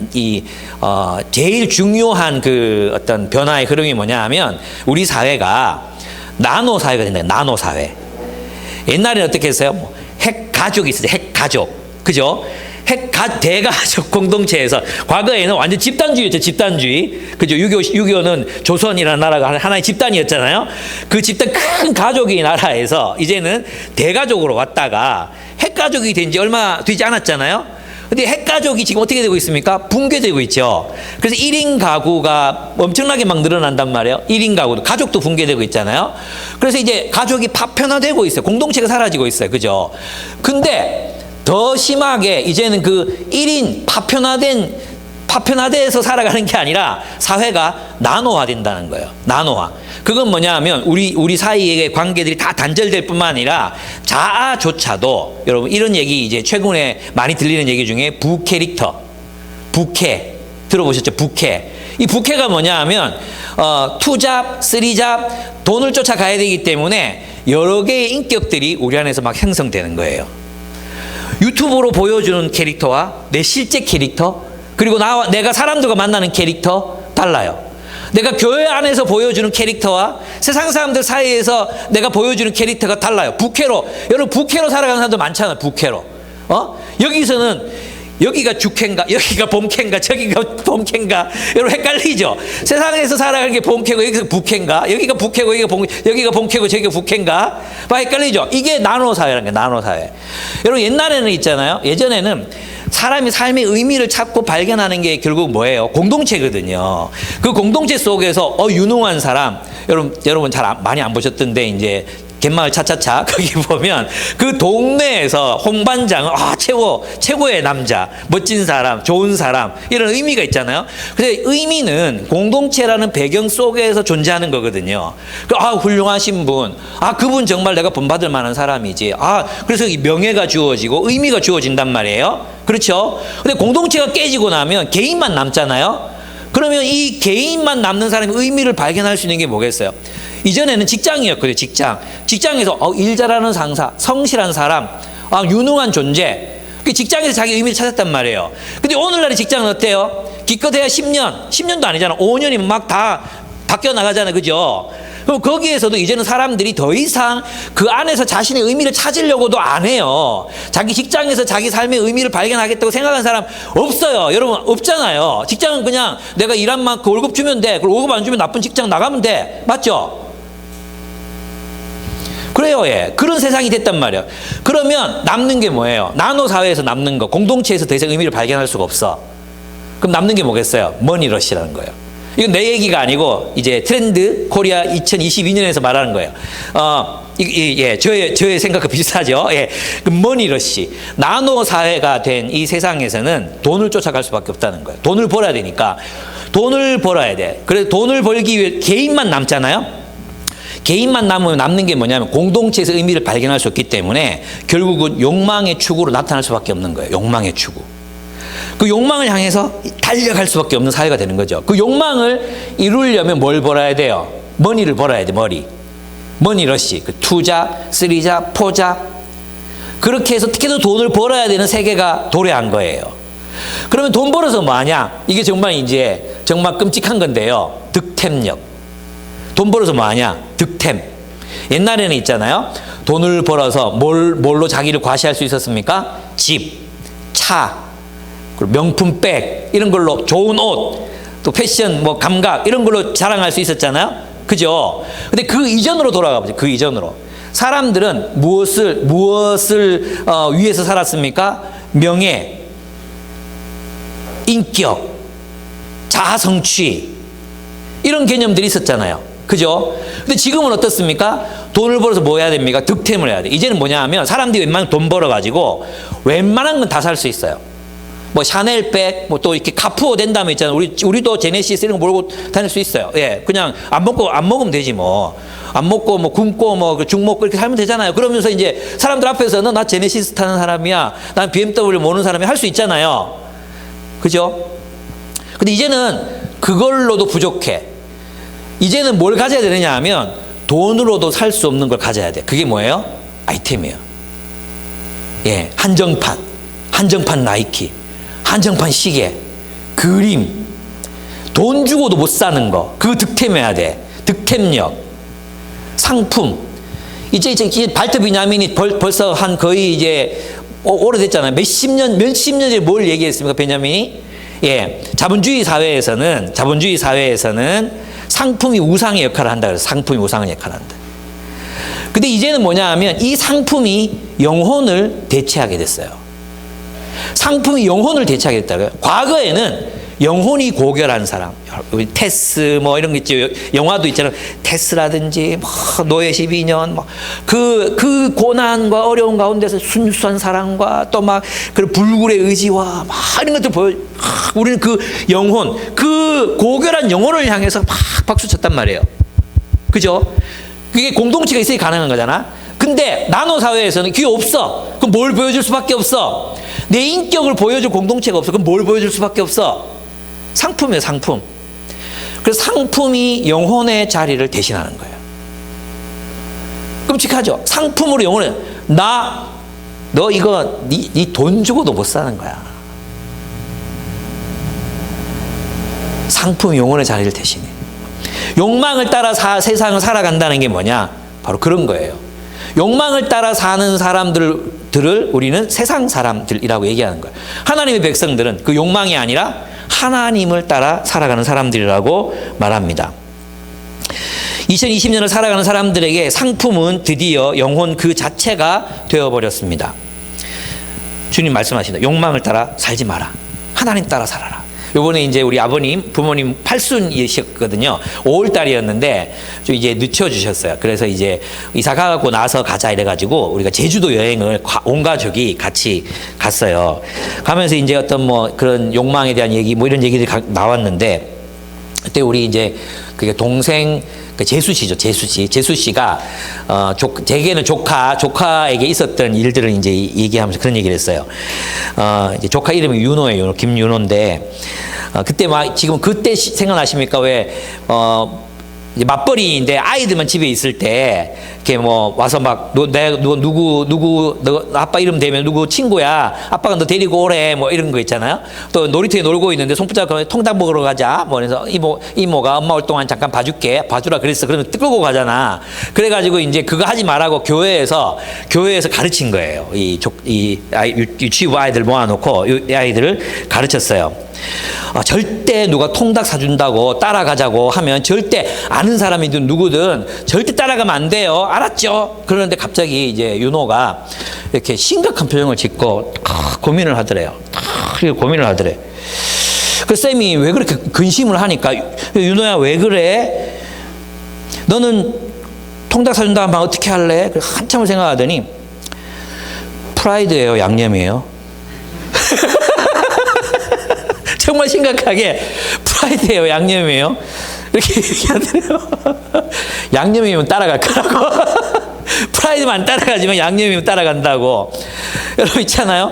제일 중요한 그 어떤 변화의 흐름이 뭐냐 하면 우리 사회가 나노 사회가 된다. 나노 사회. 옛날에는 어떻게 했어요? 핵 가족이 있었어요. 핵 가족. 그죠? 대가족 공동체에서 과거에는 완전 집단주의였죠. 집단주의. 그죠? 6.25는 조선이라는 나라가 하나의 집단이었잖아요. 그 집단 큰 가족이 나라에서 이제는 대가족으로 왔다가 핵 가족이 된 지 얼마 되지 않았잖아요. 근데 핵가족이 지금 어떻게 되고 있습니까? 붕괴되고 있죠. 그래서 1인 가구가 엄청나게 막 늘어난단 말이에요. 1인 가구도, 가족도 붕괴되고 있잖아요. 그래서 이제 가족이 파편화되고 있어요. 공동체가 사라지고 있어요. 그죠? 근데 더 심하게 이제는 그 1인 파편화된 파편화돼서 살아가는 게 아니라 사회가 나노화된다는 거예요. 나노화. 그건 뭐냐 하면 우리 사이의 관계들이 다 단절될 뿐만 아니라 자아조차도, 여러분 이런 얘기 이제 최근에 많이 들리는 얘기 중에 부캐릭터, 부캐 들어보셨죠? 부캐. 이 부캐가 뭐냐 하면 투잡, 쓰리잡, 돈을 쫓아가야 되기 때문에 여러 개의 인격들이 우리 안에서 막 형성되는 거예요. 유튜브로 보여주는 캐릭터와 내 실제 캐릭터, 그리고 내가 사람들과 만나는 캐릭터 달라요. 내가 교회 안에서 보여주는 캐릭터와 세상 사람들 사이에서 내가 보여주는 캐릭터가 달라요. 부캐로. 여러분 부캐로 살아가는 사람도 많잖아요. 부캐로. 여기서는 여기가 주캐인가, 여기가 봄캐인가, 저기가 봄캐인가, 여러분 헷갈리죠? 세상에서 살아가는 게 봄캐고 여기서 부캐인가, 여기가 부캐고 여기가 봄캐고 저기가 부캐인가, 막 헷갈리죠? 이게 나노사회라는 거예요. 나노사회. 여러분 옛날에는 있잖아요. 예전에는 사람이 삶의 의미를 찾고 발견하는 게 결국 뭐예요? 공동체거든요. 그 공동체 속에서 유능한 사람, 여러분 잘 많이 안 보셨던데 이제 갯마을 차차차 거기 보면 그 동네에서 홍반장은 최고의 남자, 멋진 사람, 좋은 사람, 이런 의미가 있잖아요. 그래서 의미는 공동체라는 배경 속에서 존재하는 거거든요. 훌륭하신 분, 그분 정말 내가 본받을 만한 사람이지. 그래서 이 명예가 주어지고 의미가 주어진단 말이에요. 그렇죠? 근데 공동체가 깨지고 나면 개인만 남잖아요. 그러면 이 개인만 남는 사람이 의미를 발견할 수 있는 게 뭐겠어요? 이전에는 직장이었거든요. 직장에서 일 잘하는 상사, 성실한 사람, 유능한 존재, 직장에서 자기 의미를 찾았단 말이에요. 근데 오늘날의 직장은 어때요? 기껏해야 10년도 아니잖아. 5년이면 막 다 바뀌어 나가잖아요. 그죠? 그럼 거기에서도 이제는 사람들이 더 이상 그 안에서 자신의 의미를 찾으려고도 안 해요. 자기 직장에서 자기 삶의 의미를 발견하겠다고 생각하는 사람 없어요. 여러분 없잖아요. 직장은 그냥 내가 일한 만큼 월급 주면 돼. 그리고 월급 안 주면 나쁜 직장 나가면 돼. 맞죠? 그래요. 예. 그런 세상이 됐단 말이에요. 그러면 남는 게 뭐예요? 나노사회에서 남는 거, 공동체에서 더 이상 의미를 발견할 수가 없어. 그럼 남는 게 뭐겠어요? 머니러시라는 거예요. 이건 내 얘기가 아니고 이제 트렌드 코리아 2022년에서 말하는 거예요. 저의 생각과 비슷하죠. 예. 그 머니러시. 나노 사회가 된 이 세상에서는 돈을 쫓아갈 수밖에 없다는 거예요. 돈을 벌어야 되니까. 돈을 벌어야 돼. 그래서 돈을 벌기 위해 개인만 남잖아요. 개인만 남는 게 뭐냐면 공동체에서 의미를 발견할 수 없기 때문에 결국은 욕망의 축으로 나타날 수밖에 없는 거예요. 욕망의 축으로. 그 욕망을 향해서 달려갈 수밖에 없는 사회가 되는 거죠. 그 욕망을 이루려면 뭘 벌어야 돼요? 머니를 벌어야 돼. 머니러시. 그 투자, 쓰리자, 포자. 그렇게 해서 어떻게든 돈을 벌어야 되는 세계가 도래한 거예요. 그러면 돈 벌어서 뭐 하냐? 이게 정말 끔찍한 건데요. 득템력. 돈 벌어서 뭐 하냐? 득템. 옛날에는 있잖아요. 돈을 벌어서 뭘로 자기를 과시할 수 있었습니까? 집, 차, 그리고 명품 백, 이런 걸로 좋은 옷, 또 패션, 감각, 이런 걸로 자랑할 수 있었잖아요. 그죠? 근데 그 이전으로 돌아가 보죠. 그 이전으로. 사람들은 무엇을 위해서 살았습니까? 명예, 인격, 자아 성취, 이런 개념들이 있었잖아요. 그죠? 근데 지금은 어떻습니까? 돈을 벌어서 뭐 해야 됩니까? 득템을 해야 돼. 이제는 뭐냐 하면 사람들이 웬만하면 돈 벌어가지고 웬만한 건 다 살 수 있어요. 샤넬백, 또 이렇게 카푸어 된다면 있잖아요. 우리도 제네시스 이런 거 몰고 다닐 수 있어요. 예. 그냥 안 먹으면 되지 뭐. 안 먹고 굶고 죽 먹고 이렇게 살면 되잖아요. 그러면서 이제 사람들 앞에서는 나 제네시스 타는 사람이야. 난 BMW 모는 사람이 할 수 있잖아요. 그죠? 근데 이제는 그걸로도 부족해. 이제는 뭘 가져야 되느냐 하면 돈으로도 살 수 없는 걸 가져야 돼. 그게 뭐예요? 아이템이에요. 예, 한정판 나이키, 한정판 시계, 그림, 돈 주고도 못 사는 거, 그거 득템해야 돼. 득템력, 상품. 이제 발트 비냐민이 벌써 한 거의 이제 오래됐잖아요. 몇십 년 전에 뭘 얘기했습니까, 베냐민이? 예, 자본주의 사회에서는 상품이 우상의 역할을 한다 그래서 상품이 우상의 역할을 한다. 근데 이제는 뭐냐 하면 이 상품이 영혼을 대체하게 됐어요. 상품이 영혼을 대체하게 됐다고요. 과거에는 영혼이 고결한 사람, 우리 테스 뭐 이런 거 있죠. 영화도 있잖아요. 테스라든지 뭐 노예 12년 그 고난과 어려운 가운데서 순수한 사랑과 또 막 그런 불굴의 의지와 막 이런 것들 보여. 우리는 그 영혼, 그 고결한 영혼을 향해서 막 박수 쳤단 말이에요. 그죠? 그게 공동체가 있어야 가능한 거잖아. 근데 나노 사회에서는 그게 없어. 그럼 뭘 보여줄 수밖에 없어? 내 인격을 보여줄 공동체가 없어. 그럼 뭘 보여줄 수밖에 없어? 상품이에요, 상품. 그래서 상품이 영혼의 자리를 대신하는 거예요. 끔찍하죠? 상품으로 영혼을, 너 이거 네 돈 주고도 못 사는 거야. 상품이 영혼의 자리를 대신해. 욕망을 따라 세상을 살아간다는 게 뭐냐? 바로 그런 거예요. 욕망을 따라 사는 사람들을 우리는 세상 사람들이라고 얘기하는 거예요. 하나님의 백성들은 그 욕망이 아니라 하나님을 따라 살아가는 사람들이라고 말합니다. 2020년을 살아가는 사람들에게 상품은 드디어 영혼 그 자체가 되어버렸습니다. 주님 말씀하신다. 욕망을 따라 살지 마라. 하나님 따라 살아라. 요번에 이제 우리 부모님 팔순이셨거든요. 5월달이었는데 좀 이제 늦춰주셨어요. 그래서 이제 이사 가고 나서 가자 이래가지고 우리가 제주도 여행을 온 가족이 같이 갔어요. 가면서 이제 어떤 뭐 그런 욕망에 대한 얘기 뭐 이런 얘기들이 나왔는데 그때 우리 이제 그게 동생 재수 씨죠. 재수 씨가 제게는 조카에게 있었던 일들을 이제 얘기하면서 그런 얘기를 했어요. 이제 조카 이름이 윤호예요. 김윤호인데 그때 막 지금 그때 생각나십니까? 왜 이제 맞벌이인데 아이들만 집에 있을 때 이렇게 뭐 와서 막 너 아빠 이름 대면 누구 친구야, 아빠가 너 데리고 오래 뭐 이런 거 있잖아요. 또 놀이터에 놀고 있는데 손 붙잡고 통닭 먹으러 가자 뭐 그래서 이모가 엄마 올 동안 잠깐 봐주라 그랬어. 그러면 끌고 가잖아. 그래가지고 이제 그거 하지 말라고 교회에서 가르친 거예요. 유치부 아이들 모아놓고 이 아이들을 가르쳤어요. 절대 누가 통닭 사준다고 따라가자고 하면 절대 아는 사람이든 누구든 절대 따라가면 안 돼요. 알았죠? 그런데 갑자기 이제 윤호가 이렇게 심각한 표정을 짓고 고민을 하더래요. 그 쌤이 왜 그렇게 근심을 하니까 윤호야 왜 그래? 너는 통닭 사준다 하면 어떻게 할래? 한참을 생각하더니 프라이드예요, 양념이에요? 정말 심각하게 프라이드예요, 양념이에요? 이렇게 얘기하더래요. 양념이면 따라갈 거라고. 프라이드만 따라가지만 양념이면 따라간다고. 여러분 있잖아요.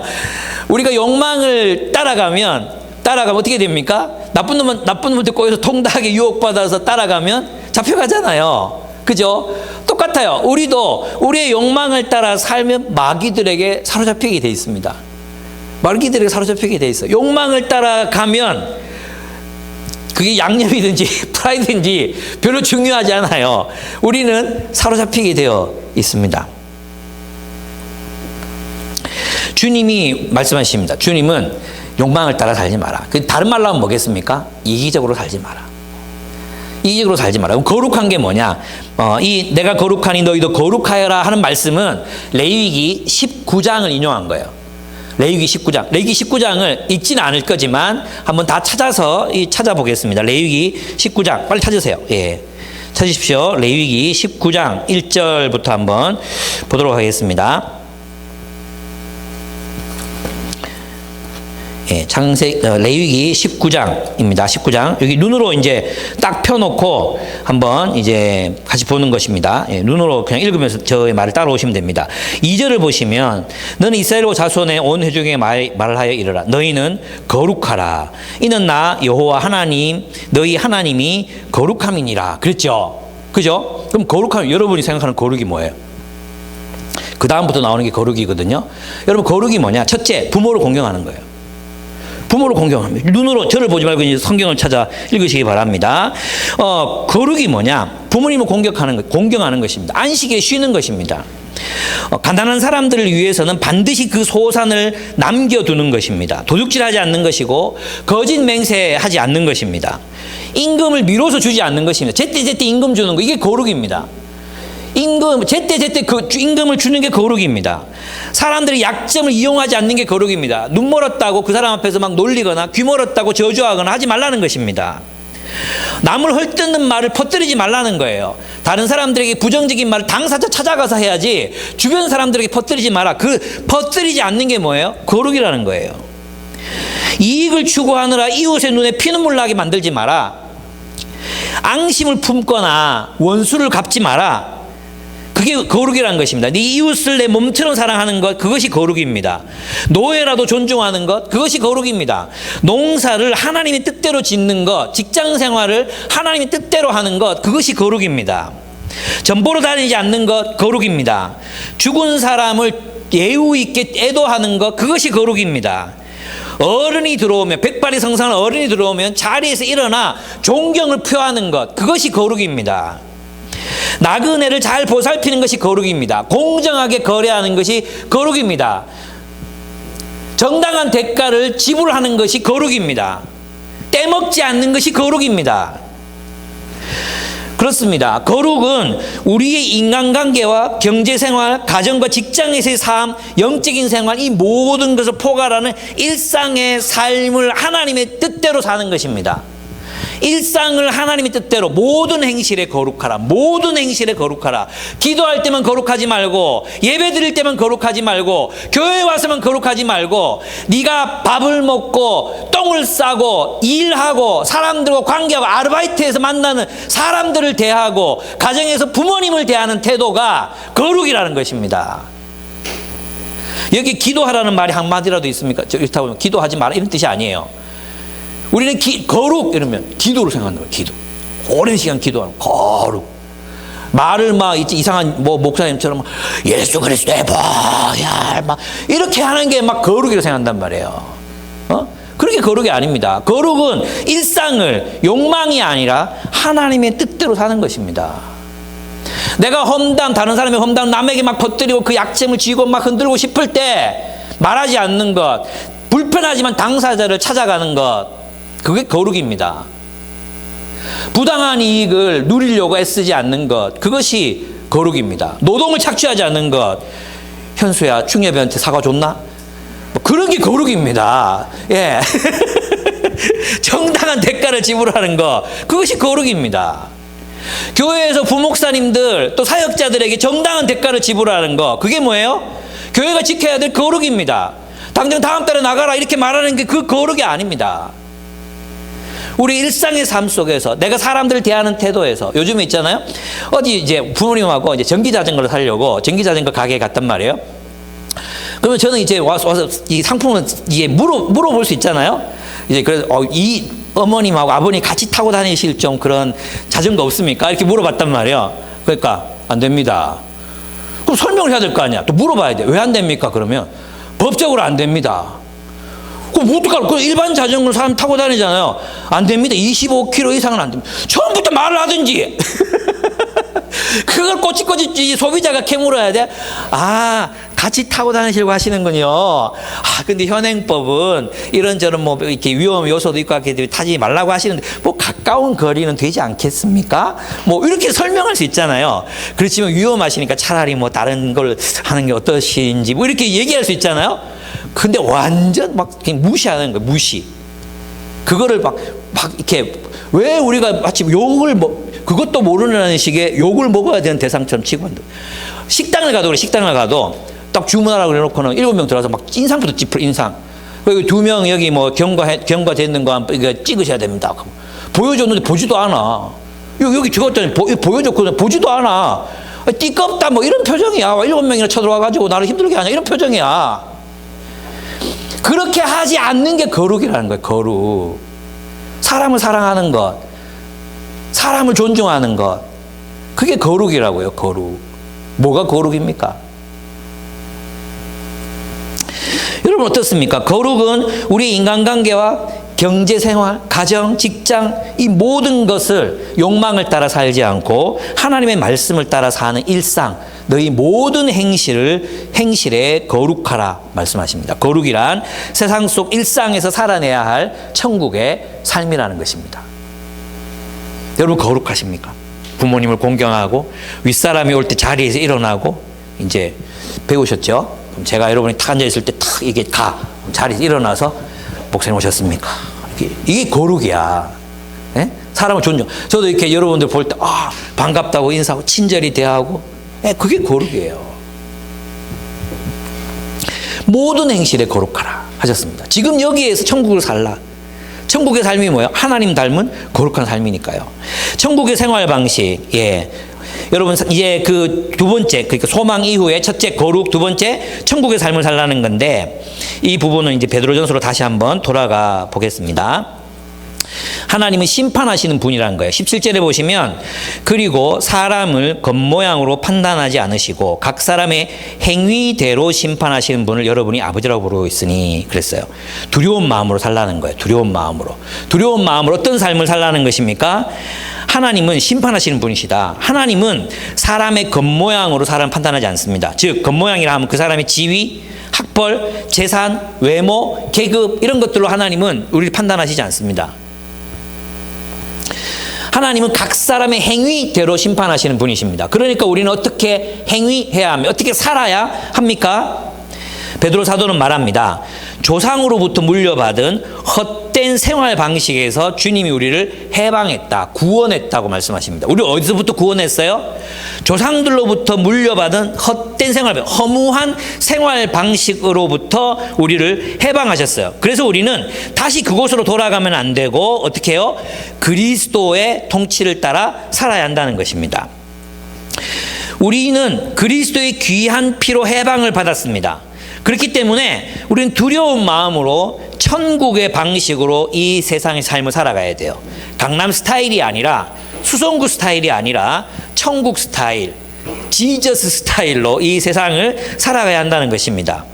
우리가 욕망을 따라가면 어떻게 됩니까? 나쁜 놈한테 꼬여서 통닭에 유혹받아서 따라가면 잡혀가잖아요. 그죠? 똑같아요. 우리도 우리의 욕망을 따라 살면 마귀들에게 사로잡히게 돼 있습니다. 마귀들에게 사로잡히게 돼 있어요. 욕망을 따라가면 그게 양념이든지 프라이드인지 별로 중요하지 않아요. 우리는 사로잡히게 되어 있습니다. 주님이 말씀하십니다. 주님은 욕망을 따라 살지 마라. 다른 말로 하면 뭐겠습니까? 이기적으로 살지 마라. 이기적으로 살지 마라. 그럼 거룩한 게 뭐냐? 내가 거룩하니 너희도 거룩하여라 하는 말씀은 레위기 19장을 인용한 거예요. 레위기 19장을 읽지는 않을 거지만 한번 다 찾아보겠습니다. 레위기 19장 빨리 찾으세요. 예, 찾으십시오. 레위기 19장 1절부터 한번 보도록 하겠습니다. 예, 레위기 19장입니다. 19장. 여기 눈으로 이제 딱 펴놓고 한번 이제 같이 보는 것입니다. 예, 눈으로 그냥 읽으면서 저의 말을 따라오시면 됩니다. 2절을 보시면 너는 이스라엘 자손의 온 회중에게 말을 하여 이르라. 너희는 거룩하라. 이는 나 여호와 하나님 너희 하나님이 거룩함이니라. 그랬죠? 그죠? 그럼 거룩함, 여러분이 생각하는 거룩이 뭐예요? 그 다음부터 나오는 게 거룩이거든요. 여러분 거룩이 뭐냐? 첫째, 부모를 공경하는 거예요. 부모를 공경합니다. 눈으로 저를 보지 말고 이제 성경을 찾아 읽으시기 바랍니다. 거룩이 뭐냐? 부모님을 공경하는 것입니다. 안식에 쉬는 것입니다. 가난한 사람들을 위해서는 반드시 그 소산을 남겨두는 것입니다. 도둑질하지 않는 것이고 거짓 맹세하지 않는 것입니다. 임금을 미뤄서 주지 않는 것입니다. 제때 임금 주는 거, 이게 거룩입니다. 임금, 제때 그 임금을 주는 게 거룩입니다. 사람들이 약점을 이용하지 않는 게 거룩입니다. 눈 멀었다고 그 사람 앞에서 막 놀리거나 귀 멀었다고 저주하거나 하지 말라는 것입니다. 남을 헐뜯는 말을 퍼뜨리지 말라는 거예요. 다른 사람들에게 부정적인 말을 당사자 찾아가서 해야지 주변 사람들에게 퍼뜨리지 마라. 그 퍼뜨리지 않는 게 뭐예요? 거룩이라는 거예요. 이익을 추구하느라 이웃의 눈에 피눈물 나게 만들지 마라. 앙심을 품거나 원수를 갚지 마라. 그게 거룩이라는 것입니다. 네 이웃을 내 몸처럼 사랑하는 것, 그것이 거룩입니다. 노예라도 존중하는 것, 그것이 거룩입니다. 농사를 하나님의 뜻대로 짓는 것, 직장 생활을 하나님의 뜻대로 하는 것, 그것이 거룩입니다. 전보로 다니지 않는 것, 거룩입니다. 죽은 사람을 예우 있게 애도하는 것, 그것이 거룩입니다. 어른이 들어오면, 백발이 성상한 어른이 들어오면 자리에서 일어나 존경을 표하는 것, 그것이 거룩입니다. 나그네를 잘 보살피는 것이 거룩입니다. 공정하게 거래하는 것이 거룩입니다. 정당한 대가를 지불하는 것이 거룩입니다. 떼먹지 않는 것이 거룩입니다. 그렇습니다. 거룩은 우리의 인간관계와 경제생활, 가정과 직장에서의 삶, 영적인 생활, 이 모든 것을 포괄하는 일상의 삶을 하나님의 뜻대로 사는 것입니다. 일상을 하나님의 뜻대로 모든 행실에 거룩하라. 모든 행실에 거룩하라. 기도할 때만 거룩하지 말고, 예배 드릴 때만 거룩하지 말고, 교회에 와서만 거룩하지 말고, 네가 밥을 먹고 똥을 싸고 일하고 사람들과 관계하고 아르바이트에서 만나는 사람들을 대하고 가정에서 부모님을 대하는 태도가 거룩이라는 것입니다. 여기 기도하라는 말이 한마디라도 있습니까? 이렇다고 하면 기도하지 마라 이런 뜻이 아니에요. 우리는 거룩 이러면 기도를 생각한다. 기도. 오랜 시간 기도하는 거룩. 말을 막 이상한 뭐 목사님처럼 예수 그리스도의 보혈 막 이렇게 하는 게 막 거룩이라고 생각한단 말이에요. 그렇게 거룩이 아닙니다. 거룩은 일상을 욕망이 아니라 하나님의 뜻대로 사는 것입니다. 내가 다른 사람의 험담 남에게 막 퍼뜨리고 그 약점을 쥐고 막 흔들고 싶을 때 말하지 않는 것, 불편하지만 당사자를 찾아가는 것, 그게 거룩입니다. 부당한 이익을 누리려고 애쓰지 않는 것, 그것이 거룩입니다. 노동을 착취하지 않는 것, 현수야 충엽이한테 사과 줬나? 뭐 그런 게 거룩입니다. 예. 정당한 대가를 지불하는 것, 그것이 거룩입니다. 교회에서 부목사님들 또 사역자들에게 정당한 대가를 지불하는 것, 그게 뭐예요? 교회가 지켜야 될 거룩입니다. 당장 다음 달에 나가라 이렇게 말하는 게 그 거룩이 아닙니다. 우리 일상의 삶 속에서 내가 사람들을 대하는 태도에서 요즘에 있잖아요. 어디 이제 부모님하고 이제 전기자전거를 사려고 전기자전거 가게에 갔단 말이에요. 그러면 저는 이제 와서 이 상품은 이게 물어볼 수 있잖아요. 이제 그래서 이 어머님하고 아버님 같이 타고 다니실 좀 그런 자전거 없습니까? 이렇게 물어봤단 말이에요. 그러니까 안 됩니다. 그럼 설명을 해야 될 거 아니야. 또 물어봐야 돼. 왜 안 됩니까? 그러면 법적으로 안 됩니다. 그럼 어떡하라고? 그 일반 자전거 사람 타고 다니잖아요. 안 됩니다. 25km 이상은 안 됩니다. 처음부터 말을 하든지. 그걸 꼬치꼬치 소비자가 캐물어야 돼. 아, 같이 타고 다니시려고 하시는군요. 아, 근데 현행법은 이런저런 뭐 이렇게 위험 요소도 있고 하기 타지 말라고 하시는데 뭐 가까운 거리는 되지 않겠습니까? 뭐 이렇게 설명할 수 있잖아요. 그렇지만 위험하시니까 차라리 뭐 다른 걸 하는 게 어떠신지 뭐 이렇게 얘기할 수 있잖아요. 근데 완전 막 무시하는 거예요. 무시. 그거를 막 이렇게 왜 우리가 마치 욕을 그것도 모르는 식의 욕을 먹어야 되는 대상처럼 취급한다. 식당을 가도 그래. 식당을 가도 딱 주문하라고 해놓고는 7명 들어가서 막 인상부터 찌푸려 인상. 그리고 2명 여기 뭐 경과되는 거 이거 찍으셔야 됩니다. 보여줬는데 보지도 않아. 여기 적었더니 보여줬거든. 보지도 않아. 띠껍다 뭐 이런 표정이야. 7명이나 쳐들어와가지고 나를 힘들게 하냐 이런 표정이야. 그렇게 하지 않는 게 거룩이라는 거예요. 거룩. 사람을 사랑하는 것, 사람을 존중하는 것, 그게 거룩이라고요. 거룩. 뭐가 거룩입니까? 여러분 어떻습니까? 거룩은 우리 인간관계와 경제생활, 가정, 직장 이 모든 것을 욕망을 따라 살지 않고 하나님의 말씀을 따라 사는 일상, 너희 모든 행실에 거룩하라 말씀하십니다. 거룩이란 세상 속 일상에서 살아내야 할 천국의 삶이라는 것입니다. 여러분 거룩하십니까? 부모님을 공경하고 윗사람이 올 때 자리에서 일어나고 이제 배우셨죠? 그럼 제가 여러분이 탁 앉아있을 때 탁 이게 자리에서 일어나서 목사님 오셨습니까? 이게 거룩이야. 예? 사람을 존중. 저도 이렇게 여러분들 볼 때 반갑다고 인사하고 친절히 대하고 그게 거룩이에요. 모든 행실에 거룩하라 하셨습니다. 지금 여기에서 천국을 살라. 천국의 삶이 뭐예요? 하나님 닮은 거룩한 삶이니까요. 천국의 생활 방식, 여러분 이제 그 두 번째, 그러니까 소망 이후에 첫째 거룩, 두 번째 천국의 삶을 살라는 건데 이 부분은 이제 베드로전서로 다시 한번 돌아가 보겠습니다. 하나님은 심판하시는 분이라는 거예요. 17절에 보시면 그리고 사람을 겉모양으로 판단하지 않으시고 각 사람의 행위대로 심판하시는 분을 여러분이 아버지라고 부르고 있으니 그랬어요. 두려운 마음으로 살라는 거예요. 두려운 마음으로. 두려운 마음으로 어떤 삶을 살라는 것입니까? 하나님은 심판하시는 분이시다. 하나님은 사람의 겉모양으로 사람을 판단하지 않습니다. 즉 겉모양이라 하면 그 사람의 지위, 학벌, 재산, 외모, 계급 이런 것들로 하나님은 우리를 판단하시지 않습니다. 하나님은 각 사람의 행위대로 심판하시는 분이십니다. 그러니까 우리는 어떻게 행위해야 합니까? 어떻게 살아야 합니까? 베드로 사도는 말합니다. 조상으로부터 물려받은 헛된 생활 방식에서 주님이 우리를 해방했다, 구원했다고 말씀하십니다. 우리 어디서부터 구원했어요? 조상들로부터 물려받은 헛된 생활, 허무한 생활 방식으로부터 우리를 해방하셨어요. 그래서 우리는 다시 그곳으로 돌아가면 안 되고 어떻게 해요? 그리스도의 통치를 따라 살아야 한다는 것입니다. 우리는 그리스도의 귀한 피로 해방을 받았습니다. 그렇기 때문에 우리는 두려운 마음으로 천국의 방식으로 이 세상의 삶을 살아가야 돼요. 강남 스타일이 아니라 수성구 스타일이 아니라 천국 스타일, 지저스 스타일로 이 세상을 살아가야 한다는 것입니다.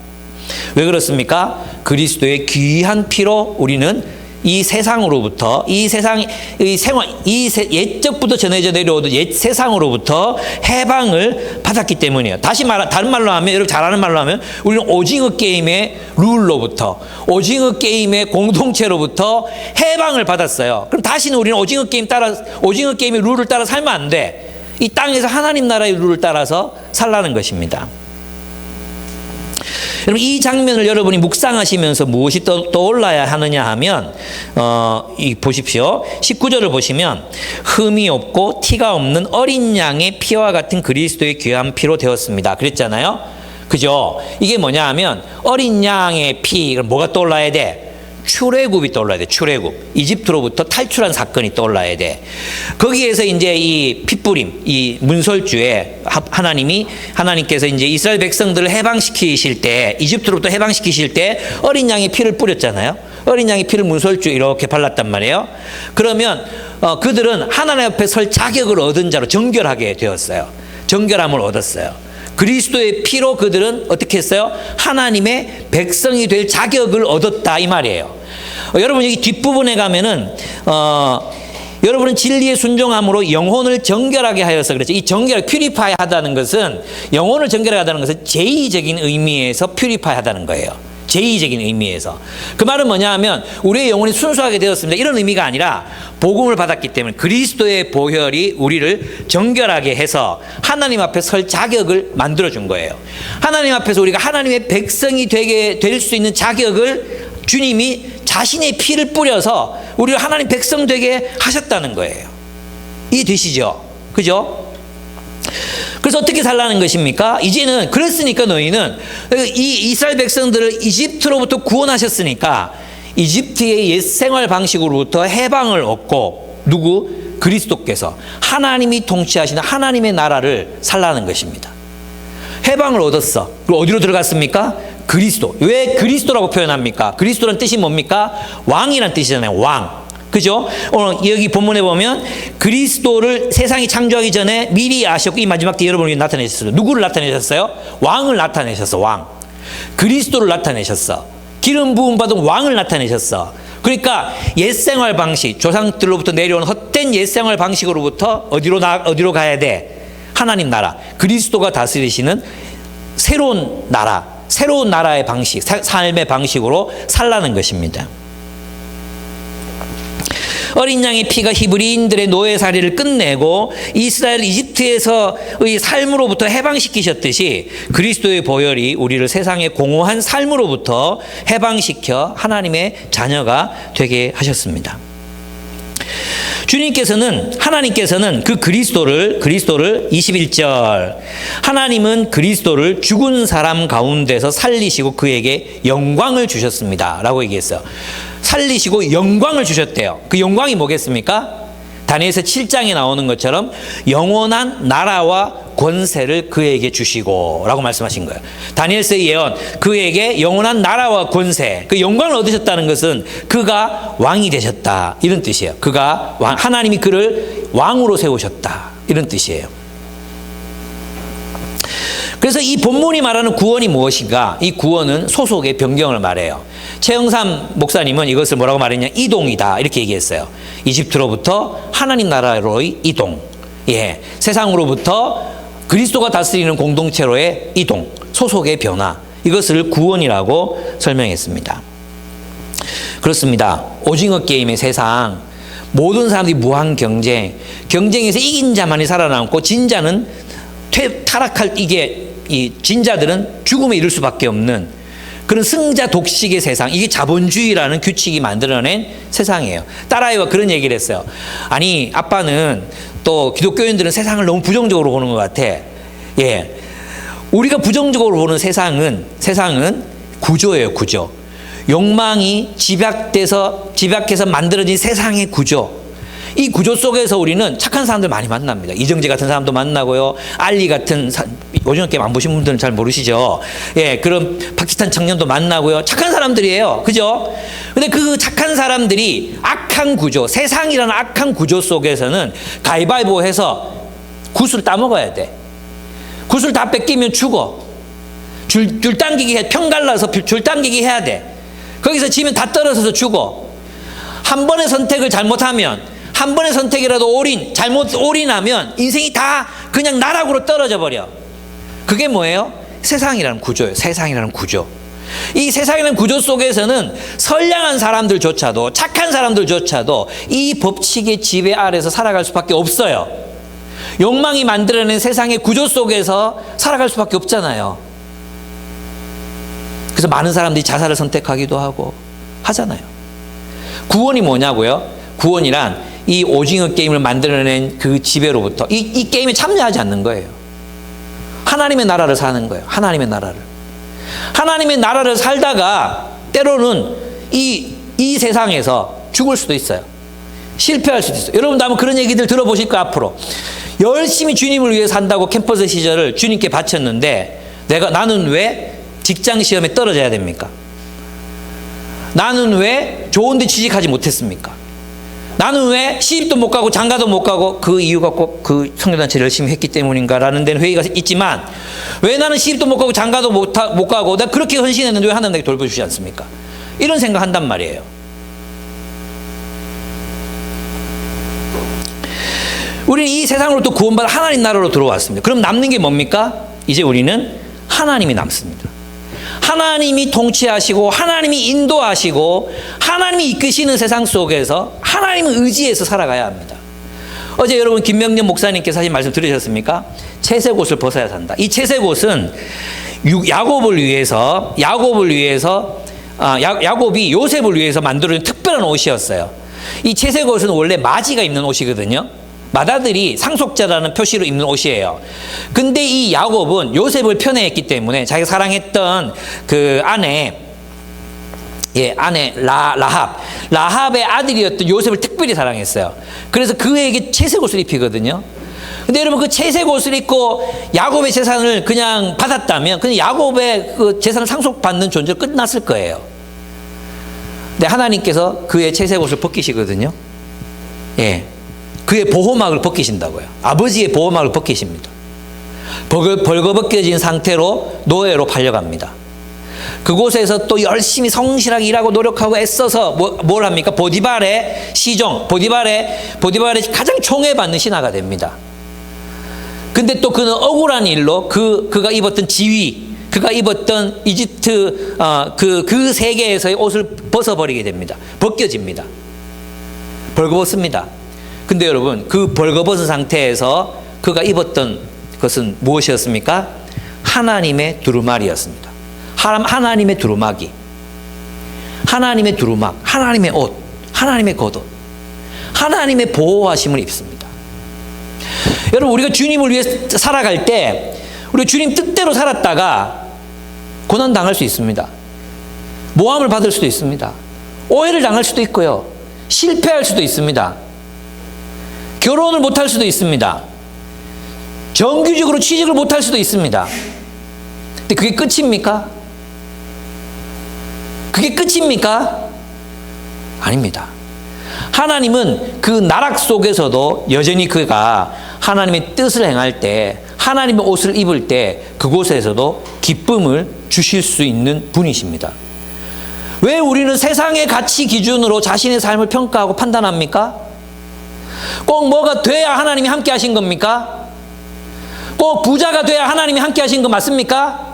왜 그렇습니까? 그리스도의 귀한 피로 우리는 이 세상으로부터 옛적부터 전해져 내려오던 옛 세상으로부터 해방을 받았기 때문이에요. 다른 말로 하면, 여러분 잘 아는 말로 하면 우리는 오징어 게임의 룰로부터, 오징어 게임의 공동체로부터 해방을 받았어요. 그럼 다시는 우리는 오징어 게임의 룰을 따라 살면 안 돼. 이 땅에서 하나님 나라의 룰을 따라서 살라는 것입니다. 여러분 이 장면을 여러분이 묵상하시면서 무엇이 떠올라야 하느냐 하면 보십시오. 19절을 보시면 흠이 없고 티가 없는 어린 양의 피와 같은 그리스도의 귀한 피로 되었습니다. 그랬잖아요. 그죠? 이게 뭐냐 하면 어린 양의 피, 뭐가 떠올라야 돼? 출애굽이 떠올라야 돼. 출애굽. 이집트로부터 탈출한 사건이 떠올라야 돼. 거기에서 이제 이 핏부림, 이 문설주에 하나님께서 이제 이스라엘 백성들을 해방시키실 때, 이집트로부터 해방시키실 때 어린 양의 피를 뿌렸잖아요. 어린 양의 피를 문설주에 이렇게 발랐단 말이에요. 그러면 그들은 하나님 앞에 설 자격을 얻은 자로 정결하게 되었어요. 정결함을 얻었어요. 그리스도의 피로 그들은 어떻게 했어요? 하나님의 백성이 될 자격을 얻었다 이 말이에요. 여러분 여기 뒷부분에 가면은 여러분은 진리에 순종함으로 영혼을 정결하게 하여서 그랬죠. 이 퓨리파이 하다는 것은, 영혼을 정결하게 하다는 것은 제2적인 의미에서 퓨리파이 하다는 거예요. 제2적인 의미에서. 그 말은 뭐냐 하면 우리의 영혼이 순수하게 되었습니다, 이런 의미가 아니라 복음을 받았기 때문에 그리스도의 보혈이 우리를 정결하게 해서 하나님 앞에 설 자격을 만들어준 거예요. 하나님 앞에서 우리가 하나님의 백성이 되게 될 수 있는 자격을 주님이 자신의 피를 뿌려서 우리를 하나님 백성 되게 하셨다는 거예요. 이해되시죠? 그죠? 그래서 어떻게 살라는 것입니까? 이제는 그랬으니까 너희는 이 이스라엘 백성들을 이집트로부터 구원하셨으니까 이집트의 옛 생활 방식으로부터 해방을 얻고 누구? 그리스도께서 하나님이 통치하시는 하나님의 나라를 살라는 것입니다. 해방을 얻었어. 그리고 어디로 들어갔습니까? 그리스도. 왜 그리스도라고 표현합니까? 그리스도란 뜻이 뭡니까? 왕이란 뜻이잖아요. 왕. 그죠? 오늘 여기 본문에 보면 그리스도를 세상이 창조하기 전에 미리 아셨고 이 마지막 때 여러분이 나타내셨어요. 누구를 나타내셨어요? 왕을 나타내셨어. 왕. 그리스도를 나타내셨어. 기름 부음 받은 왕을 나타내셨어. 그러니까 옛생활 방식, 조상들로부터 내려온 헛된 옛생활 방식으로부터 어디로 가야 돼? 하나님 나라, 그리스도가 다스리시는 새로운 나라, 새로운 나라의 방식, 삶의 방식으로 살라는 것입니다. 어린 양의 피가 히브리인들의 노예살이를 끝내고 이스라엘 이집트에서의 삶으로부터 해방시키셨듯이 그리스도의 보혈이 우리를 세상의 공허한 삶으로부터 해방시켜 하나님의 자녀가 되게 하셨습니다. 하나님께서는 그 그리스도를 21절 하나님은 그리스도를 죽은 사람 가운데서 살리시고 그에게 영광을 주셨습니다 라고 얘기했어요. 살리시고 영광을 주셨대요. 그 영광이 뭐겠습니까? 다니엘서 7장에 나오는 것처럼 영원한 나라와 권세를 그에게 주시고 라고 말씀하신 거예요. 다니엘서의 예언, 그에게 영원한 나라와 권세, 그 영광을 얻으셨다는 것은 그가 왕이 되셨다 이런 뜻이에요. 하나님이 그를 왕으로 세우셨다 이런 뜻이에요. 그래서 이 본문이 말하는 구원이 무엇인가? 이 구원은 소속의 변경을 말해요. 최영삼 목사님은 이것을 뭐라고 말했냐? 이동이다 이렇게 얘기했어요. 이집트로부터 하나님 나라로의 이동, 세상으로부터 그리스도가 다스리는 공동체로의 이동, 소속의 변화, 이것을 구원이라고 설명했습니다. 그렇습니다. 오징어 게임의 세상, 모든 사람들이 무한 경쟁에서 이긴 자만이 살아남고 진자는 타락할 이 진자들은 죽음에 이를 수밖에 없는 그런 승자 독식의 세상, 이게 자본주의라는 규칙이 만들어낸 세상이에요. 딸아이와 그런 얘기를 했어요. 아니, 아빠는 또 기독교인들은 세상을 너무 부정적으로 보는 것 같아. 우리가 부정적으로 보는 세상은 구조예요, 구조. 욕망이 집약해서 만들어진 세상의 구조. 이 구조 속에서 우리는 착한 사람들 많이 만납니다. 이정재 같은 사람도 만나고요. 알리 같은, 오징어 게임 안 보신 분들은 잘 모르시죠. 그런 파키스탄 청년도 만나고요. 착한 사람들이에요. 그죠? 근데 그 착한 사람들이 악한 구조, 세상이라는 악한 구조 속에서는 가위바위보 해서 굿을 따먹어야 돼. 굿을 다 뺏기면 죽어. 줄 당기기 편 갈라서 줄 당기기 해야 돼. 거기서 지면 다 떨어져서 죽어. 한 번의 선택을 잘못하면, 한 번의 선택이라도 잘못 올인하면 인생이 다 그냥 나락으로 떨어져 버려. 그게 뭐예요? 세상이라는 구조예요. 세상이라는 구조. 이 세상이라는 구조 속에서는 선량한 사람들조차도, 착한 사람들조차도 이 법칙의 지배 아래서 살아갈 수밖에 없어요. 욕망이 만들어낸 세상의 구조 속에서 살아갈 수밖에 없잖아요. 그래서 많은 사람들이 자살을 선택하기도 하고 하잖아요. 구원이 뭐냐고요? 구원이란 이 오징어 게임을 만들어낸 그 지배로부터 이 게임에 참여하지 않는 거예요. 하나님의 나라를 사는 거예요. 하나님의 나라를 살다가 때로는 이 세상에서 죽을 수도 있어요. 실패할 수도 있어요. 여러분도 한번 그런 얘기들 들어보실 거예요. 앞으로 열심히 주님을 위해 산다고 캠퍼스 시절을 주님께 바쳤는데 나는 왜 직장 시험에 떨어져야 됩니까? 나는 왜 좋은 데 취직하지 못했습니까? 나는 왜 시집도 못 가고 장가도 못 가고 그 이유가 꼭 그 선교단체를 열심히 했기 때문인가라는 데는 회의가 있지만 왜 나는 시집도 못 가고 장가도 못 가고 내가 그렇게 헌신했는데 왜 하나님 나에게 돌봐주지 않습니까? 이런 생각 한단 말이에요. 우리는 이 세상으로부터 구원받아 하나님 나라로 들어왔습니다. 그럼 남는 게 뭡니까? 이제 우리는 하나님이 남습니다. 하나님이 통치하시고 하나님이 인도하시고 하나님이 이끄시는 세상 속에서 하나님을 의지해서 살아가야 합니다. 어제 여러분 김명년 목사님께서 하신 말씀 들으셨습니까? 채색옷을 벗어야 산다. 이 채색옷은 야곱이 요셉을 위해서 만들어진 특별한 옷이었어요. 이 채색옷은 원래 마지가 입는 옷이거든요. 마다들이 상속자라는 표시로 입는 옷이에요. 근데 이 야곱은 요셉을 편애했기 때문에 자기가 사랑했던 그 아내 라합의 아들이었던 요셉을 특별히 사랑했어요. 그래서 그에게 채색옷을 입히거든요. 근데 여러분 그 채색옷을 입고 야곱의 재산을 그냥 받았다면 그냥 야곱의 그 재산을 상속받는 존재로 끝났을 거예요. 근데 하나님께서 그의 채색옷을 벗기시거든요. 그의 보호막을 벗기신다고요. 아버지의 보호막을 벗기십니다. 벌거벗겨진 상태로 노예로 팔려갑니다. 그곳에서 또 열심히 성실하게 일하고 노력하고 애써서 뭘 합니까? 보디발의 가장 총애받는 신하가 됩니다. 근데 또 그는 억울한 일로 그가 입었던 지위, 그가 입었던 이집트 그 세계에서의 옷을 벗어버리게 됩니다. 벗겨집니다. 벌거벗습니다. 근데 여러분, 그 벌거벗은 상태에서 그가 입었던 것은 무엇이었습니까? 하나님의 두루마리였습니다. 하나님의 두루마기, 하나님의 두루막, 하나님의 옷, 하나님의 겉옷, 하나님의 보호하심을 입습니다. 여러분, 우리가 주님을 위해 살아갈 때 우리 주님 뜻대로 살았다가 고난 당할 수 있습니다. 모함을 받을 수도 있습니다. 오해를 당할 수도 있고요. 실패할 수도 있습니다. 결혼을 못할 수도 있습니다. 정규직으로 취직을 못할 수도 있습니다. 근데 그게 끝입니까? 그게 끝입니까? 아닙니다. 하나님은 그 나락 속에서도 여전히 그가 하나님의 뜻을 행할 때, 하나님의 옷을 입을 때 그곳에서도 기쁨을 주실 수 있는 분이십니다. 왜 우리는 세상의 가치 기준으로 자신의 삶을 평가하고 판단합니까? 꼭 뭐가 돼야 하나님이 함께 하신 겁니까? 꼭 부자가 돼야 하나님이 함께 하신 거 맞습니까?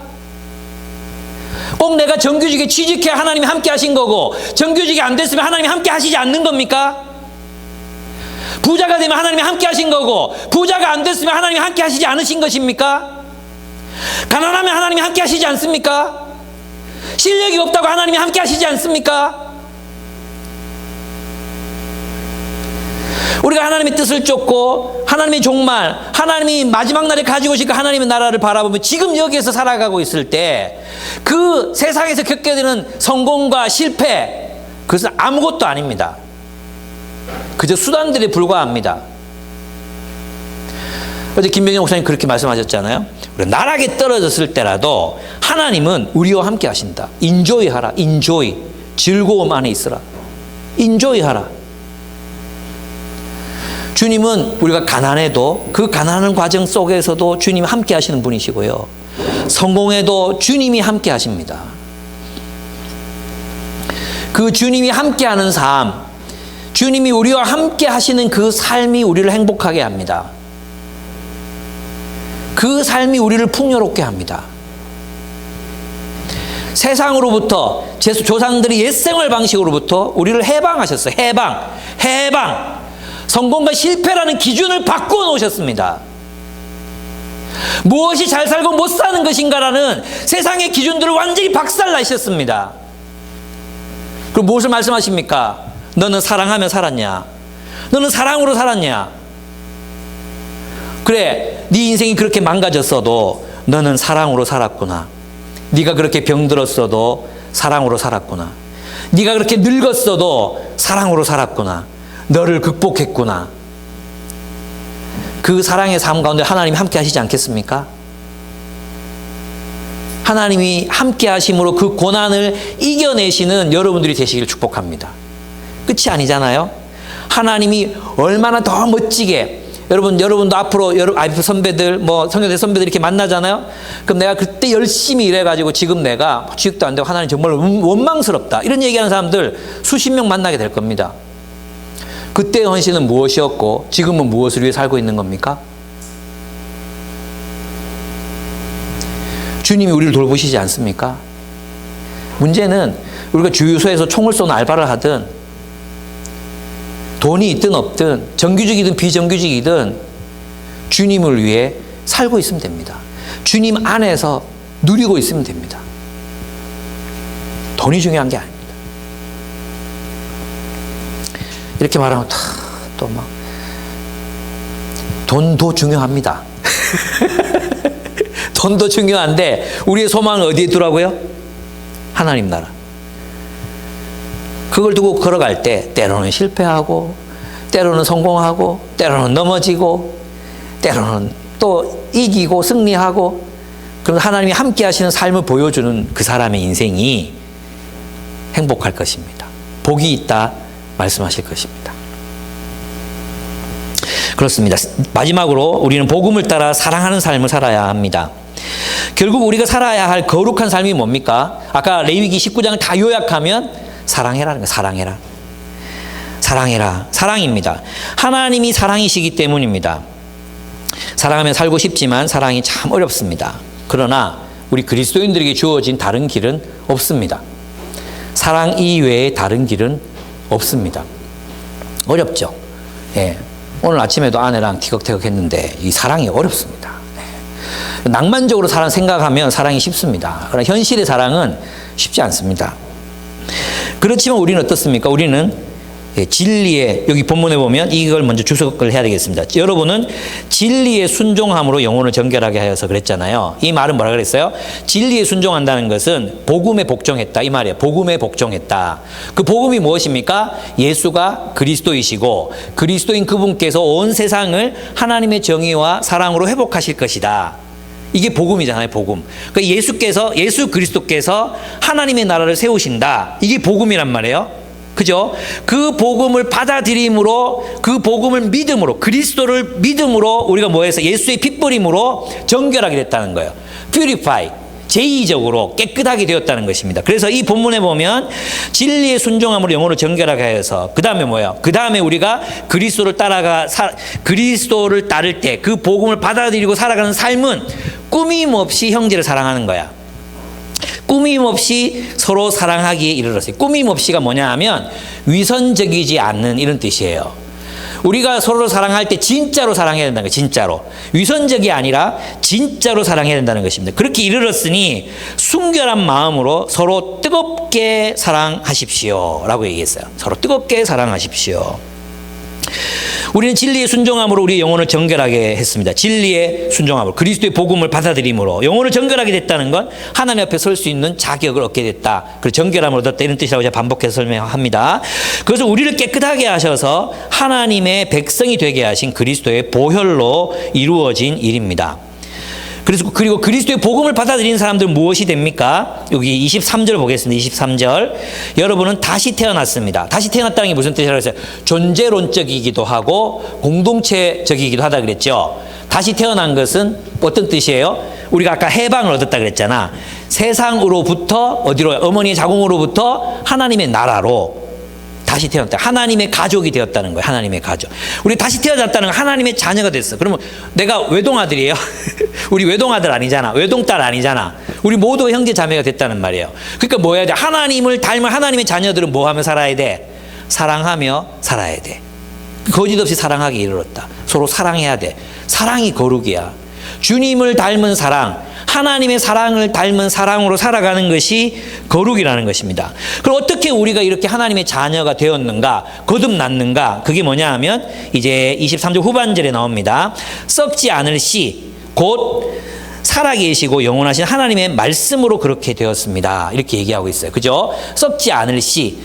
꼭 내가 정규직에 취직해야 하나님이 함께 하신 거고, 정규직이 안 됐으면 하나님이 함께 하시지 않는 겁니까? 부자가 되면 하나님이 함께 하신 거고, 부자가 안 됐으면 하나님이 함께 하시지 않으신 것입니까? 가난하면 하나님이 함께 하시지 않습니까? 실력이 없다고 하나님이 함께 하시지 않습니까? 우리가 하나님의 뜻을 쫓고 하나님의 종말, 하나님이 마지막 날에 가지고 오실 그 하나님의 나라를 바라보면 지금 여기에서 살아가고 있을 때 그 세상에서 겪게 되는 성공과 실패, 그것은 아무것도 아닙니다. 그저 수단들에 불과합니다. 어제 김병현 목사님 그렇게 말씀하셨잖아요. 우리 나락에 떨어졌을 때라도 하나님은 우리와 함께 하신다. 인조이 하라. 인조이. 즐거움 안에 있으라. 인조이 하라. 주님은 우리가 가난해도 그 가난한 과정 속에서도 주님이 함께 하시는 분이시고요. 성공해도 주님이 함께 하십니다. 그 주님이 함께 하는 삶, 주님이 우리와 함께 하시는 그 삶이 우리를 행복하게 합니다. 그 삶이 우리를 풍요롭게 합니다. 세상으로부터, 조상들이 옛생활 방식으로부터 우리를 해방하셨어요. 해방. 성공과 실패라는 기준을 바꾸어 놓으셨습니다. 무엇이 잘 살고 못 사는 것인가라는 세상의 기준들을 완전히 박살나셨습니다. 그럼 무엇을 말씀하십니까? 너는 사랑하며 살았냐? 너는 사랑으로 살았냐? 그래, 네 인생이 그렇게 망가졌어도 너는 사랑으로 살았구나. 네가 그렇게 병들었어도 사랑으로 살았구나. 네가 그렇게 늙었어도 사랑으로 살았구나. 너를 극복했구나. 그 사랑의 삶 가운데 하나님이 함께 하시지 않겠습니까? 하나님이 함께 하심으로 그 고난을 이겨내시는 여러분들이 되시길 축복합니다. 끝이 아니잖아요. 하나님이 얼마나 더 멋지게, 여러분도 앞으로 선배들, 성교대 선배들 이렇게 만나잖아요. 그럼 내가 그때 열심히 일해가지고 지금 내가 취직도 안 되고 하나님 정말 원망스럽다, 이런 얘기하는 사람들 수십 명 만나게 될 겁니다. 그때의 헌신은 무엇이었고 지금은 무엇을 위해 살고 있는 겁니까? 주님이 우리를 돌보시지 않습니까? 문제는 우리가 주유소에서 총을 쏘는 알바를 하든, 돈이 있든 없든, 정규직이든 비정규직이든 주님을 위해 살고 있으면 됩니다. 주님 안에서 누리고 있으면 됩니다. 돈이 중요한 게 아닙니다. 이렇게 말하면 또 막 돈도 중요합니다. 돈도 중요한데 우리의 소망은 어디에 두라고요? 하나님 나라. 그걸 두고 걸어갈 때 때로는 실패하고, 때로는 성공하고, 때로는 넘어지고, 때로는 또 이기고 승리하고, 그럼 하나님이 함께 하시는 삶을 보여주는 그 사람의 인생이 행복할 것입니다. 복이 있다 말씀하실 것입니다. 그렇습니다. 마지막으로 우리는 복음을 따라 사랑하는 삶을 살아야 합니다. 결국 우리가 살아야 할 거룩한 삶이 뭡니까? 아까 레위기 19장을 다 요약하면 사랑해라는 거예요. 사랑해라. 사랑해라. 사랑입니다. 하나님이 사랑이시기 때문입니다. 사랑하며 살고 싶지만 사랑이 참 어렵습니다. 그러나 우리 그리스도인들에게 주어진 다른 길은 없습니다. 사랑 이외에 다른 길은 없습니다. 어렵죠. 예. 오늘 아침에도 아내랑 티격태격 했는데 이 사랑이 어렵습니다. 예. 낭만적으로 사랑 생각하면 사랑이 쉽습니다. 그러나 현실의 사랑은 쉽지 않습니다. 그렇지만 우리는 어떻습니까? 우리는 진리에, 여기 본문에 보면 이걸 먼저 주석을 해야 되겠습니다. 여러분은 진리에 순종함으로 영혼을 정결하게 하여서 그랬잖아요. 이 말은 뭐라 그랬어요? 진리에 순종한다는 것은 복음에 복종했다 이 말이에요. 복음에 복종했다. 그 복음이 무엇입니까? 예수가 그리스도이시고 그리스도인 그분께서 온 세상을 하나님의 정의와 사랑으로 회복하실 것이다. 이게 복음이잖아요, 복음. 그러니까 예수 그리스도께서 하나님의 나라를 세우신다. 이게 복음이란 말이에요. 그죠? 그 복음을 받아들임으로, 그 복음을 믿음으로, 그리스도를 믿음으로 우리가 뭐해서 예수의 핏부림으로 정결하게 됐다는 거예요. purify. 제2적으로 깨끗하게 되었다는 것입니다. 그래서 이 본문에 보면 진리의 순종함으로 영혼을 정결하게 하여서 그 다음에 뭐예요? 그 다음에 우리가 그리스도를 따를 때 그 복음을 받아들이고 살아가는 삶은 꾸밈 없이 형제를 사랑하는 거야. 꾸밈 없이 서로 사랑하기에 이르렀어요. 꾸밈 없이가 뭐냐 하면 위선적이지 않는 이런 뜻이에요. 우리가 서로를 사랑할 때 진짜로 사랑해야 된다는 거예요. 진짜로. 위선적이 아니라 진짜로 사랑해야 된다는 것입니다. 그렇게 이르렀으니 순결한 마음으로 서로 뜨겁게 사랑하십시오 라고 얘기했어요. 서로 뜨겁게 사랑하십시오. 우리는 진리의 순종함으로 우리의 영혼을 정결하게 했습니다. 진리의 순종함으로 그리스도의 복음을 받아들임으로 영혼을 정결하게 됐다는 건 하나님 앞에 설 수 있는 자격을 얻게 됐다. 그리고 정결함을 얻었다 이런 뜻이라고 제가 반복해서 설명합니다. 그래서 우리를 깨끗하게 하셔서 하나님의 백성이 되게 하신 그리스도의 보혈로 이루어진 일입니다. 그리고 그리스도의 복음을 받아들인 사람들은 무엇이 됩니까? 여기 23절 보겠습니다. 23절. 여러분은 다시 태어났습니다. 다시 태어났다는 게 무슨 뜻이라고 했어요? 존재론적이기도 하고 공동체적이기도 하다 그랬죠. 다시 태어난 것은 어떤 뜻이에요? 우리가 아까 해방을 얻었다 그랬잖아. 세상으로부터 어디로? 어머니의 자궁으로부터 하나님의 나라로 다시 태어났다. 하나님의 가족이 되었다는 거예요. 하나님의 가족. 우리 다시 태어났다는 건 하나님의 자녀가 됐어. 그러면 내가 외동아들이에요. 우리 외동아들 아니잖아. 외동딸 아니잖아. 우리 모두 형제 자매가 됐다는 말이에요. 그러니까 뭐 해야 돼? 하나님을 닮은 하나님의 자녀들은 뭐 하며 살아야 돼? 사랑하며 살아야 돼. 거짓 없이 사랑하기 이르렀다. 서로 사랑해야 돼. 사랑이 거룩이야. 주님을 닮은 사랑, 하나님의 사랑을 닮은 사랑으로 살아가는 것이 거룩이라는 것입니다. 그럼 어떻게 우리가 이렇게 하나님의 자녀가 되었는가, 거듭났는가? 그게 뭐냐 하면 이제 23절 후반절에 나옵니다. 썩지 않을 씨, 곧 살아계시고 영원하신 하나님의 말씀으로 그렇게 되었습니다. 이렇게 얘기하고 있어요. 그죠? 썩지 않을 씨.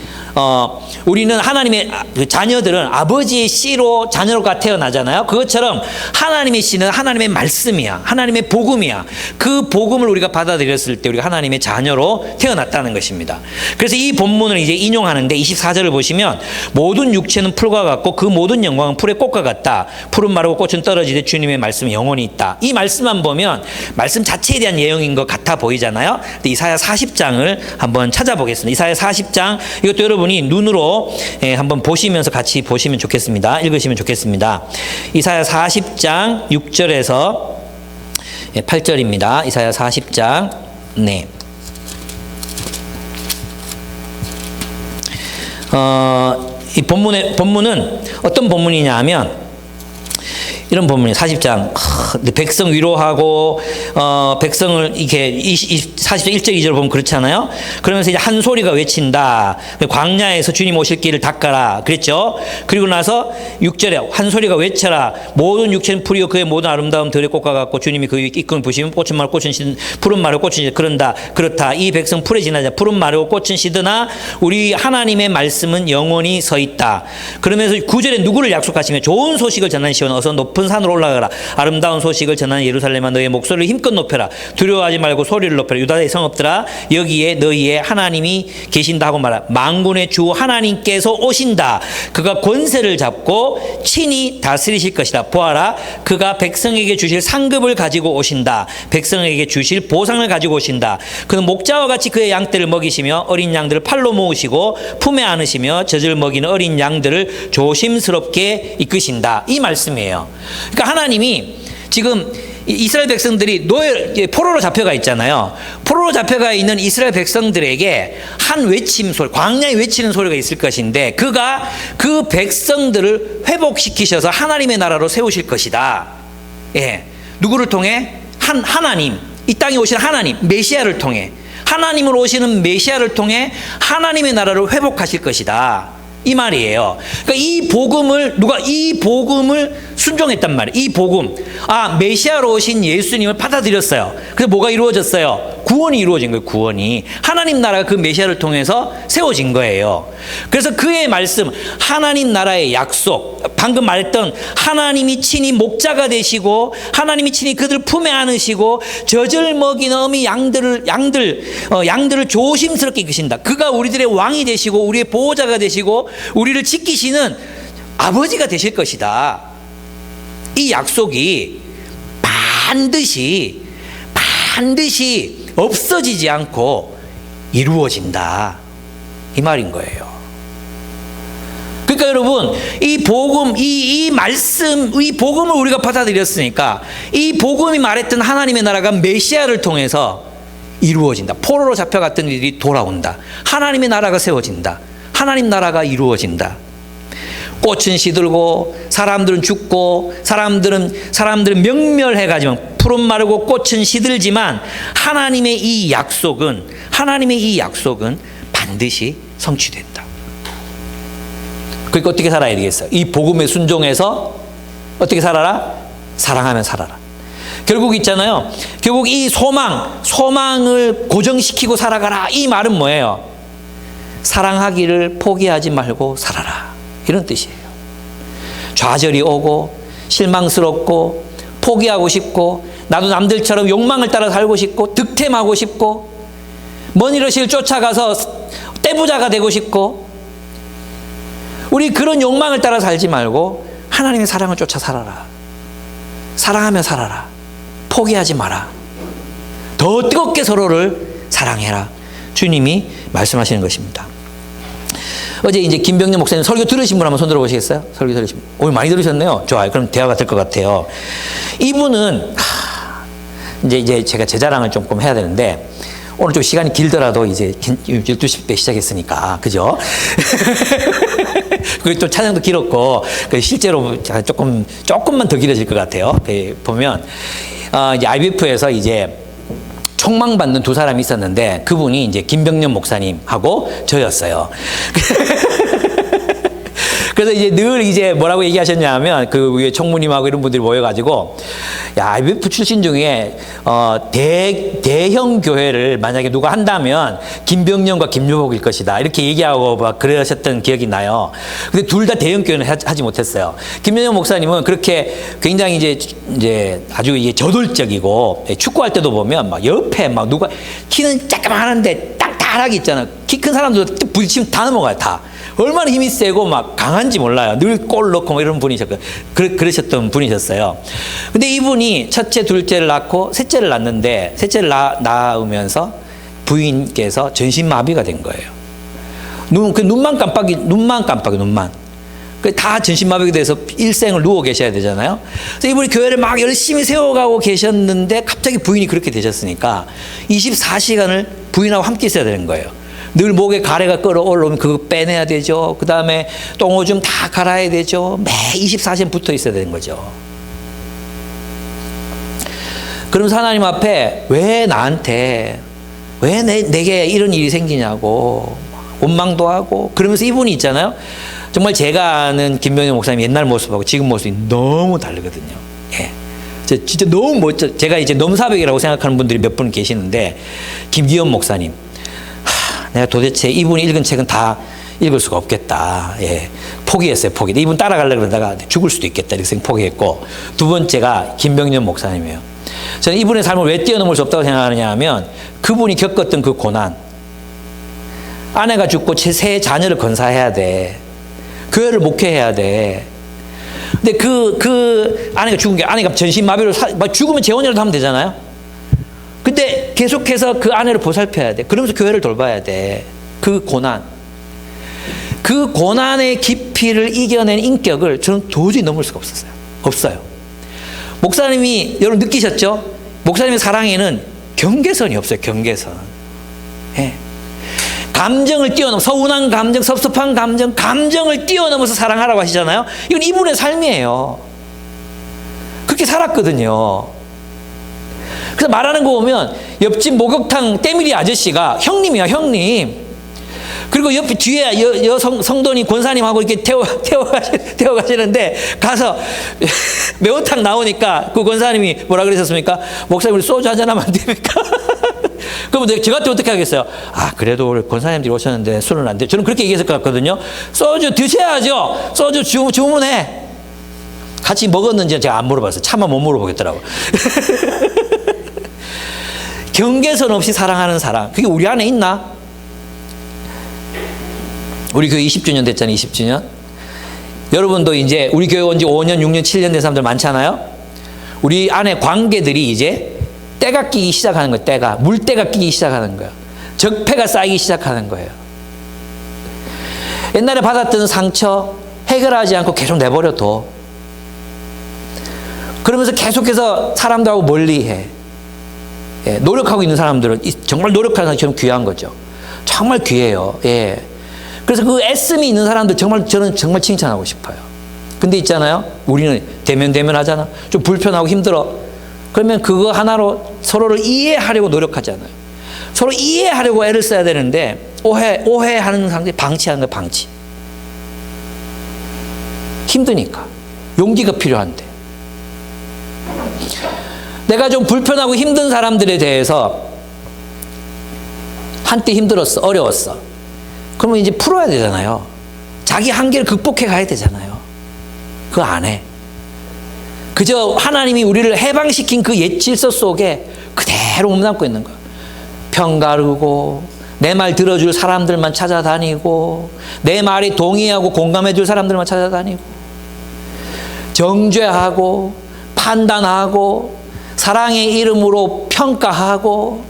우리는 하나님의 그 자녀들은 아버지의 씨로 자녀가 태어나잖아요. 그것처럼 하나님의 씨는 하나님의 말씀이야. 하나님의 복음이야. 그 복음을 우리가 받아들였을 때 우리가 하나님의 자녀로 태어났다는 것입니다. 그래서 이 본문을 이제 인용하는데 24절을 보시면 모든 육체는 풀과 같고 그 모든 영광은 풀의 꽃과 같다. 풀은 마르고 꽃은 떨어지되 주님의 말씀은 영원히 있다. 이 말씀만 보면 말씀 자체에 대한 예언인 것 같아 보이잖아요. 근데 이사야 40장을 한번 찾아보겠습니다. 이사야 40장 이것도 여러분이 눈으로 한번 보시면서 같이 보시면 좋겠습니다. 읽으시면 좋겠습니다. 이사야 40장 6절에서 8절입니다. 이사야 40장. 네. 이 본문은 어떤 본문이냐 하면 이런 본문이 40장 백성 위로하고 백성을 이렇게 40장 1절 2절 보면 그렇잖아요. 그러면서 이제 한 소리가 외친다. 광야에서 주님 오실 길을 닦아라 그랬죠. 그리고 나서 6절에 한 소리가 외쳐라. 모든 육체는 풀이요 그의 모든 아름다움 들의 꽃과 같고 주님이 그 이끈 부시면 꽃은 마르고 꽃은 시든 푸른 마르고 꽃은 시든 그렇다. 이 백성 풀에 지나자. 푸른 마르고 꽃은 시드나 우리 하나님의 말씀은 영원히 서 있다. 그러면서 9절에 누구를 약속하시며 좋은 소식을 전하는 시온 어서 높은 산으로 올라가라. 아름다운 소식을 전하는 예루살렘아 너의 목소리를 힘껏 높여라. 두려워하지 말고 소리를 높여라. 유다의 성읍들아 여기에 너희의 하나님이 계신다 하고 말하라. 만군의 주 하나님께서 오신다. 그가 권세를 잡고 친히 다스리실 것이다. 보아라 그가 백성에게 주실 상급을 가지고 오신다. 백성에게 주실 보상을 가지고 오신다. 그는 목자와 같이 그의 양떼를 먹이시며 어린 양들을 팔로 모으시고 품에 안으시며 젖을 먹이는 어린 양들을 조심스럽게 이끄신다. 이 말씀이에요. 그러니까 하나님이 지금 이스라엘 백성들이 포로로 잡혀가 있잖아요. 포로로 잡혀가 있는 이스라엘 백성들에게 한 외침 소리, 광야에 외치는 소리가 있을 것인데 그가 그 백성들을 회복시키셔서 하나님의 나라로 세우실 것이다. 예. 누구를 통해? 하나님, 이 땅에 오시는 하나님, 메시아를 통해, 하나님으로 오시는 메시아를 통해 하나님의 나라를 회복하실 것이다. 이 말이에요. 그러니까 이 복음을 순종했단 말이에요. 이 복음. 메시아로 오신 예수님을 받아들였어요. 그래서 뭐가 이루어졌어요? 구원이 이루어진 거예요. 구원이. 하나님 나라가 그 메시아를 통해서 세워진 거예요. 그래서 그의 말씀, 하나님 나라의 약속, 방금 말했던 하나님이 친히 목자가 되시고 하나님이 친히 그들 품에 안으시고 젖을 먹이는 어미 양들을 조심스럽게 이끄신다. 그가 우리들의 왕이 되시고 우리의 보호자가 되시고 우리를 지키시는 아버지가 되실 것이다. 이 약속이 반드시 없어지지 않고 이루어진다. 이 말인 거예요. 그러니까 여러분, 이 복음, 이 말씀, 이 복음을 우리가 받아들였으니까 이 복음이 말했던 하나님의 나라가 메시아를 통해서 이루어진다. 포로로 잡혀갔던 일이 돌아온다. 하나님의 나라가 세워진다. 하나님 나라가 이루어진다. 꽃은 시들고 사람들은 죽고 사람들은 명멸해가지만 푸른 마르고 꽃은 시들지만 하나님의 이 약속은 반드시 성취된다. 그러니까 어떻게 살아야 되겠어요? 이 복음에 순종해서 어떻게 살아라? 사랑하면 살아라. 결국 있잖아요. 결국 이 소망을 고정시키고 살아가라. 이 말은 뭐예요? 사랑하기를 포기하지 말고 살아라. 이런 뜻이에요. 좌절이 오고 실망스럽고 포기하고 싶고 나도 남들처럼 욕망을 따라 살고 싶고 득템하고 싶고 머니러시를 쫓아가서 떼부자가 되고 싶고 우리 그런 욕망을 따라 살지 말고 하나님의 사랑을 쫓아 살아라. 사랑하며 살아라. 포기하지 마라. 더 뜨겁게 서로를 사랑해라. 주님이 말씀하시는 것입니다. 어제 이제 김병년 목사님 설교 들으신 분 한번 손 들어보시겠어요? 설교 들으신 분. 오늘 많이 들으셨네요. 좋아요. 그럼 대화가 될 것 같아요. 이분은 이제 제가 제 자랑을 조금 해야 되는데 오늘 좀 시간이 길더라도 이제 12시 때 시작했으니까 그죠? 그리고 또 찬양도 길었고 실제로 조금만 더 길어질 것 같아요. 보면 이제 IBF에서 이제 총망받는 두 사람이 있었는데 그분이 이제 김병년 목사님하고 저였어요. 그래서 이제 늘 이제 뭐라고 얘기하셨냐면 그 위에 총무님하고 이런 분들이 모여가지고 야, IBF 출신 중에 대형 교회를 만약에 누가 한다면 김병년과 김유복일 것이다 이렇게 얘기하고 막 그러셨던 기억이 나요. 근데 둘 다 대형 교회는 하지 못했어요. 김병년 목사님은 그렇게 굉장히 이제 아주 이게 저돌적이고 축구할 때도 보면 막 옆에 막 누가 키는 조그만한데 딱딱하게 있잖아. 키 큰 사람들도 부딪히면 다 넘어가요. 다. 얼마나 힘이 세고 막 강한지 몰라요. 늘 골 넣고 뭐 이런 그러셨던 분이셨어요. 근데 이분이 첫째, 둘째를 낳고 셋째를 낳는데 셋째를 낳으면서 부인께서 전신마비가 된 거예요. 눈만 깜빡이. 다 전신마비가 돼서 일생을 누워 계셔야 되잖아요. 그래서 이분이 교회를 막 열심히 세워가고 계셨는데 갑자기 부인이 그렇게 되셨으니까 24시간을 부인하고 함께 있어야 되는 거예요. 늘 목에 가래가 끌어올라오면 그거 빼내야 되죠. 그 다음에 똥오줌 다 갈아야 되죠. 매 24시간 붙어 있어야 되는 거죠. 그러면서 하나님 앞에 왜 내게 이런 일이 생기냐고 원망도 하고 그러면서 이분이 있잖아요. 정말 제가 아는 김병현 목사님 옛날 모습하고 지금 모습이 너무 다르거든요. 예. 진짜 너무 멋져. 제가 이제 넘사벽이라고 생각하는 분들이 몇 분 계시는데 김기현 목사님. 내가 도대체 이분이 읽은 책은 다 읽을 수가 없겠다. 예. 포기했어요. 이분 따라가려고 그러다가 죽을 수도 있겠다. 이렇게 포기했고 두 번째가 김병년 목사님이에요. 저는 이분의 삶을 왜 뛰어넘을 수 없다고 생각하느냐 하면 그분이 겪었던 그 고난. 아내가 죽고 세 자녀를 건사해야 돼. 교회를 목회해야 돼. 근데 그 아내가 죽은 게 아내가 전신마비로 죽으면 재혼이라도 하면 되잖아요. 근데 계속해서 그 아내를 보살펴야 돼. 그러면서 교회를 돌봐야 돼. 그 고난의 깊이를 이겨낸 인격을 저는 도저히 넘을 수가 없어요. 목사님이 여러분 느끼셨죠? 목사님의 사랑에는 경계선이 없어요. 경계선. 예. 감정을 뛰어넘어 서운한 감정, 섭섭한 감정, 감정을 뛰어넘어서 사랑하라고 하시잖아요. 이건 이분의 삶이에요. 그렇게 살았거든요. 그래서 말하는 거 보면 옆집 목욕탕 때밀이 아저씨가 형님이야, 형님. 그리고 옆에 뒤에 여성 성도님 권사님하고 이렇게 태워가시는데 가서 매운탕 나오니까 그 권사님이 뭐라 그러셨습니까? 목사님 우리 소주 한잔 하면 안 됩니까? 그럼 저 같으면 어떻게 하겠어요? 아 그래도 우리 권사님들이 오셨는데 술은 안 돼. 저는 그렇게 얘기했을 것 같거든요. 소주 드셔야죠. 소주 주문해. 같이 먹었는지 제가 안 물어봤어요. 차마 못 물어보겠더라고요. 경계선 없이 사랑하는 사랑. 그게 우리 안에 있나? 우리 교회 20주년 됐잖아요. 20주년. 여러분도 이제 우리 교회 온 지 5년, 6년, 7년 된 사람들 많잖아요. 우리 안에 관계들이 이제 때가 끼기 시작하는 거예요. 때가. 물때가 끼기 시작하는 거예요. 적폐가 쌓이기 시작하는 거예요. 옛날에 받았던 상처 해결하지 않고 계속 내버려둬. 그러면서 계속해서 사람들하고 멀리해. 예, 노력하고 있는 사람들은 정말 노력하는 사람처럼 귀한 거죠. 정말 귀해요. 예. 그래서 그 애씀이 있는 사람들 저는 정말 칭찬하고 싶어요. 근데 있잖아요. 우리는 대면 하잖아. 좀 불편하고 힘들어. 그러면 그거 하나로 서로를 이해하려고 노력하잖아요. 서로 이해하려고 애를 써야 되는데 오해하는 상대 방치하는 거예요. 방치. 힘드니까. 용기가 필요한데. 내가 좀 불편하고 힘든 사람들에 대해서 한때 힘들었어. 어려웠어. 그러면 이제 풀어야 되잖아요. 자기 한계를 극복해 가야 되잖아요. 그거 안 해. 그저 하나님이 우리를 해방시킨 그 옛 질서 속에 그대로 몸담고 있는 거야. 편가르고 내 말 들어줄 사람들만 찾아다니고 내 말에 동의하고 공감해줄 사람들만 찾아다니고 정죄하고 판단하고 사랑의 이름으로 평가하고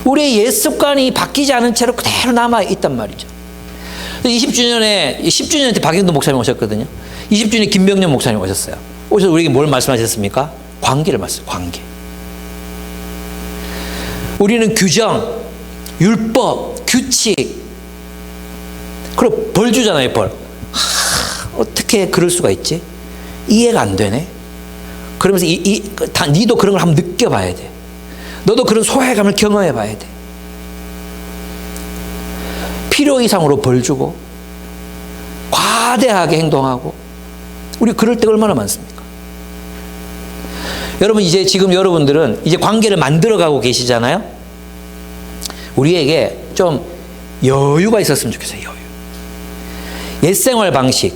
우리의 옛 습관이 바뀌지 않은 채로 그대로 남아있단 말이죠. 10주년 때 박영돈 목사님 오셨거든요. 20주년에 김병년 목사님 오셨어요. 오셔서 우리에게 뭘 말씀하셨습니까? 관계를 관계. 우리는 규정, 율법, 규칙, 그리고 벌 주잖아요, 벌. 어떻게 그럴 수가 있지? 이해가 안 되네. 그러면서 니도 그런 걸 한번 느껴봐야 돼. 너도 그런 소외감을 경험해 봐야 돼. 필요 이상으로 벌 주고 과대하게 행동하고 우리 그럴 때가 얼마나 많습니까? 여러분 지금 여러분들은 이제 관계를 만들어가고 계시잖아요. 우리에게 좀 여유가 있었으면 좋겠어요. 여유. 옛 생활 방식,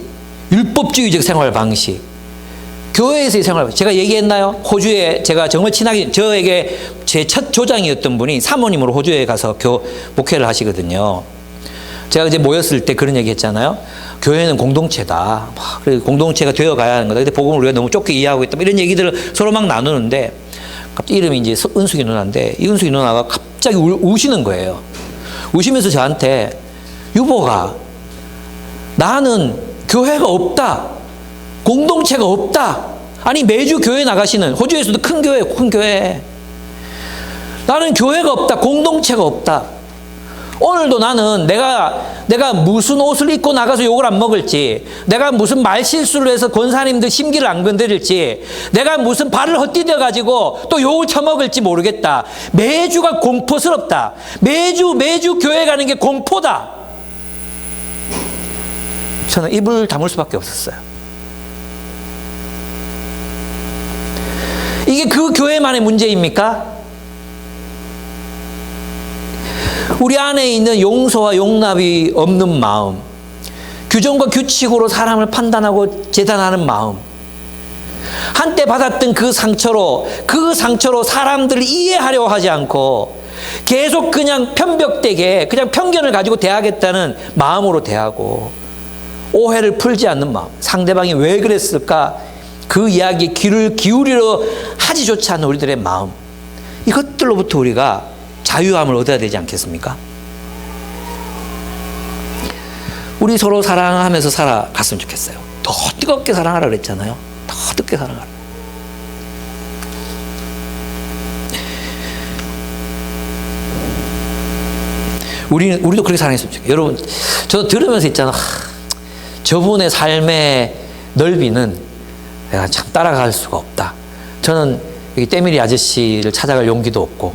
율법주의적 생활 방식, 교회에서의 생활 방식. 제가 얘기했나요? 호주에 제가 정말 친하게 저에게 제 첫 조장이었던 분이 사모님으로 호주에 가서 목회를 하시거든요. 제가 이제 모였을 때 그런 얘기 했잖아요. 교회는 공동체다. 그래서 공동체가 되어 가야 하는 거다. 근데 복음을 우리가 너무 좁게 이해하고 있다. 이런 얘기들을 서로 막 나누는데 갑자기 이름이 이제 은숙이 누나인데 이 은숙이 누나가 갑자기 우시는 거예요. 우시면서 저한테 유보가 나는 교회가 없다. 공동체가 없다. 아니 매주 교회 나가시는 호주에서도 큰 교회. 나는 교회가 없다. 공동체가 없다. 오늘도 나는 내가 무슨 옷을 입고 나가서 욕을 안 먹을지, 내가 무슨 말 실수를 해서 권사님들 심기를 안 건드릴지, 내가 무슨 발을 헛디뎌 가지고 또 욕을 처먹을지 모르겠다. 매주가 공포스럽다. 매주 교회 가는 게 공포다. 저는 입을 다물 수밖에 없었어요. 이게 그 교회만의 문제입니까? 우리 안에 있는 용서와 용납이 없는 마음, 규정과 규칙으로 사람을 판단하고 재단하는 마음, 한때 받았던 그 상처로 사람들을 이해하려고 하지 않고 계속 그냥 편벽되게 그냥 편견을 가지고 대하겠다는 마음으로 대하고 오해를 풀지 않는 마음, 상대방이 왜 그랬을까 그 이야기에 귀를 기울이려 하지조차 않는 우리들의 마음, 이것들로부터 우리가 자유함을 얻어야 되지 않겠습니까? 우리 서로 사랑하면서 살아갔으면 좋겠어요. 더 뜨겁게 사랑하라 그랬잖아요. 더 뜨겁게 사랑하라. 우리도 그렇게 사랑했으면 좋겠어요. 여러분, 저도 들으면서 있잖아. 저분의 삶의 넓이는 내가 참 따라갈 수가 없다. 저는 여기 때밀이 아저씨를 찾아갈 용기도 없고,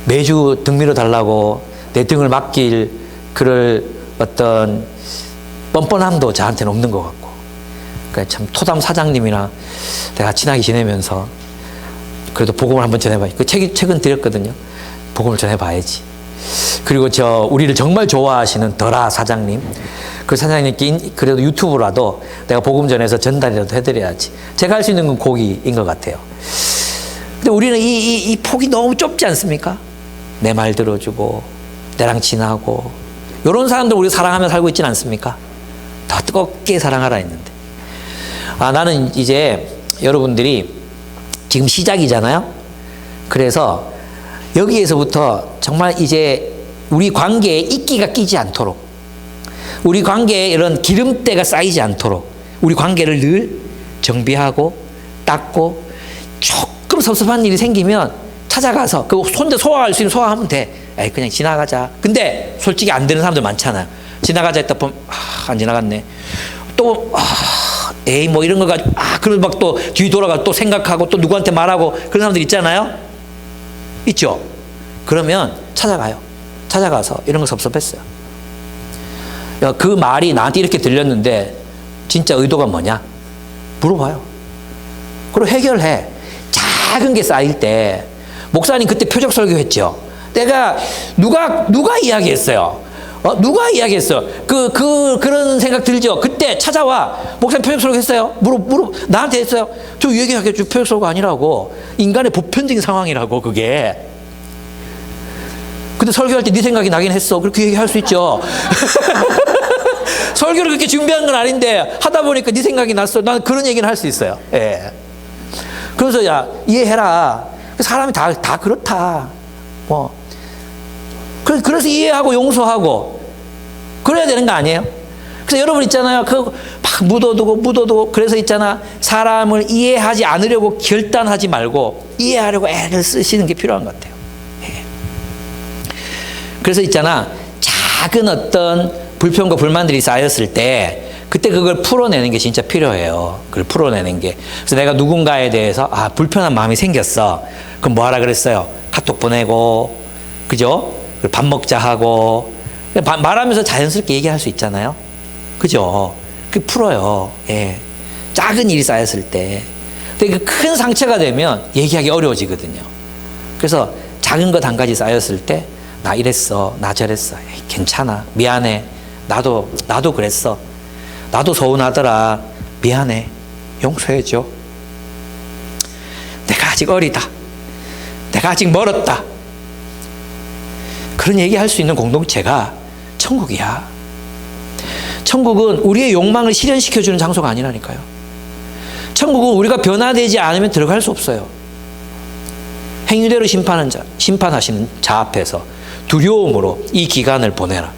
매주 등 밀어 달라고 내 등을 맡길 그럴 어떤 뻔뻔함도 저한테는 없는 것 같고, 그러니까 참 토담 사장님이나 내가 친하게 지내면서 그래도 복음을 한번 전해봐야지. 그 책은 드렸거든요. 복음을 전해봐야지. 그리고 우리를 정말 좋아하시는 더라 사장님, 그 사장님께 그래도 유튜브라도 내가 복음 전해서 전달이라도 해드려야지. 제가 할 수 있는 건 고기인 것 같아요. 근데 우리는 이 폭이 너무 좁지 않습니까? 내 말 들어주고 내랑 친하고 이런 사람들 우리 사랑하며 살고 있지는 않습니까? 더 뜨겁게 사랑하라 했는데, 나는 이제 여러분들이 지금 시작이잖아요. 그래서 여기에서부터 정말 이제 우리 관계에 이끼가 끼지 않도록, 우리 관계에 이런 기름때가 쌓이지 않도록 우리 관계를 늘 정비하고 닦고, 조금 섭섭한 일이 생기면 찾아가서 그 혼자 소화할 수 있는 소화하면 돼. 에이, 그냥 지나가자. 근데 솔직히 안 되는 사람들 많잖아요. 지나가자 했다 보면 안 지나갔네. 또 에이 뭐 이런 거 가지고 그러면 막 또 뒤 돌아가 또 생각하고 또 누구한테 말하고 그런 사람들 있잖아요. 있죠. 그러면 찾아가요. 찾아가서 이런 거 섭섭했어요. 야, 그 말이 나한테 이렇게 들렸는데 진짜 의도가 뭐냐? 물어봐요. 그리고 해결해. 작은 게 쌓일 때, 목사님 그때 표적 설교했죠. 내가 누가 이야기했어요? 누가 이야기했어? 그런 생각 들죠? 그때 찾아와. 목사님 표적 설교 했어요? 나한테 했어요? 저 얘기하겠죠. 표적 설교 아니라고. 인간의 보편적인 상황이라고, 그게. 근데 설교할 때 네 생각이 나긴 했어. 그렇게 얘기할 수 있죠. 설교를 그렇게 준비한 건 아닌데 하다 보니까 네 생각이 났어. 난 그런 얘기는 할 수 있어요. 예. 그래서 야, 이해해라. 사람이 다 그렇다. 뭐. 그래서 이해하고 용서하고 그래야 되는 거 아니에요? 그래서 여러분 있잖아요. 막 묻어두고 그래서 있잖아. 사람을 이해하지 않으려고 결단하지 말고 이해하려고 애를 쓰시는 게 필요한 것 같아요. 예. 그래서 있잖아. 작은 어떤 불평과 불만들이 쌓였을 때 그때 그걸 풀어내는 게 진짜 필요해요. 그걸 풀어내는 게. 그래서 내가 누군가에 대해서 불편한 마음이 생겼어. 그럼 뭐 하라 그랬어요? 카톡 보내고, 그죠? 밥 먹자 하고, 말하면서 자연스럽게 얘기할 수 있잖아요. 그죠? 그게 풀어요. 예. 작은 일이 쌓였을 때. 근데 그 큰 상처가 되면 얘기하기 어려워지거든요. 그래서 작은 것 한 가지 쌓였을 때, 나 이랬어. 나 저랬어. 에이, 괜찮아. 미안해. 나도 그랬어. 나도 서운하더라. 미안해. 용서해줘. 내가 아직 어리다. 내가 아직 멀었다. 그런 얘기할 수 있는 공동체가 천국이야. 천국은 우리의 욕망을 실현시켜주는 장소가 아니라니까요. 천국은 우리가 변화되지 않으면 들어갈 수 없어요. 행위대로 심판하시는 자 앞에서 두려움으로 이 기간을 보내라.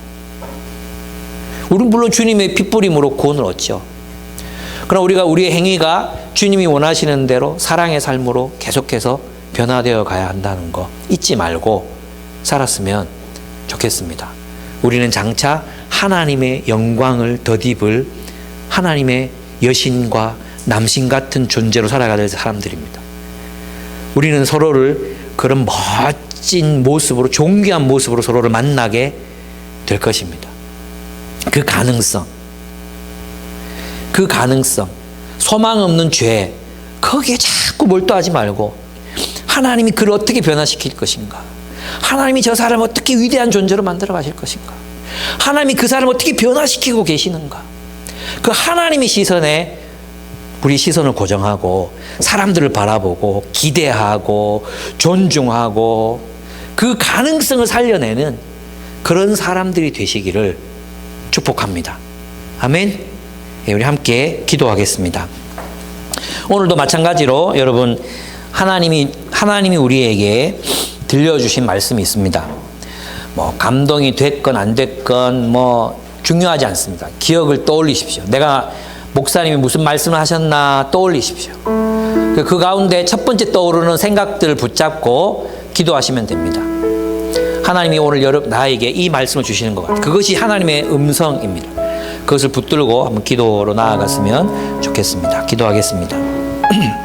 우리는 물론 주님의 핏부림으로 구원을 얻죠. 그러나 우리가 우리의 행위가 주님이 원하시는 대로 사랑의 삶으로 계속해서 변화되어 가야 한다는 거 잊지 말고 살았으면 좋겠습니다. 우리는 장차 하나님의 영광을 덧입을 하나님의 여신과 남신 같은 존재로 살아가야 될 사람들입니다. 우리는 서로를 그런 멋진 모습으로, 존귀한 모습으로 서로를 만나게 될 것입니다. 그 가능성, 소망 없는 죄, 거기에 자꾸 몰두하지 말고 하나님이 그를 어떻게 변화시킬 것인가, 하나님이 저 사람을 어떻게 위대한 존재로 만들어 가실 것인가, 하나님이 그 사람을 어떻게 변화시키고 계시는가, 그 하나님의 시선에 우리 시선을 고정하고 사람들을 바라보고 기대하고 존중하고 그 가능성을 살려내는 그런 사람들이 되시기를 축복합니다. 아멘. 예, 우리 함께 기도하겠습니다. 오늘도 마찬가지로 여러분 하나님이 우리에게 들려주신 말씀이 있습니다. 뭐 감동이 됐건 안 됐건 뭐 중요하지 않습니다. 기억을 떠올리십시오. 내가 목사님이 무슨 말씀을 하셨나 떠올리십시오. 그 가운데 첫 번째 떠오르는 생각들을 붙잡고 기도하시면 됩니다. 하나님이 오늘 나에게 이 말씀을 주시는 것 같아요. 그것이 하나님의 음성입니다. 그것을 붙들고 한번 기도로 나아갔으면 좋겠습니다. 기도하겠습니다.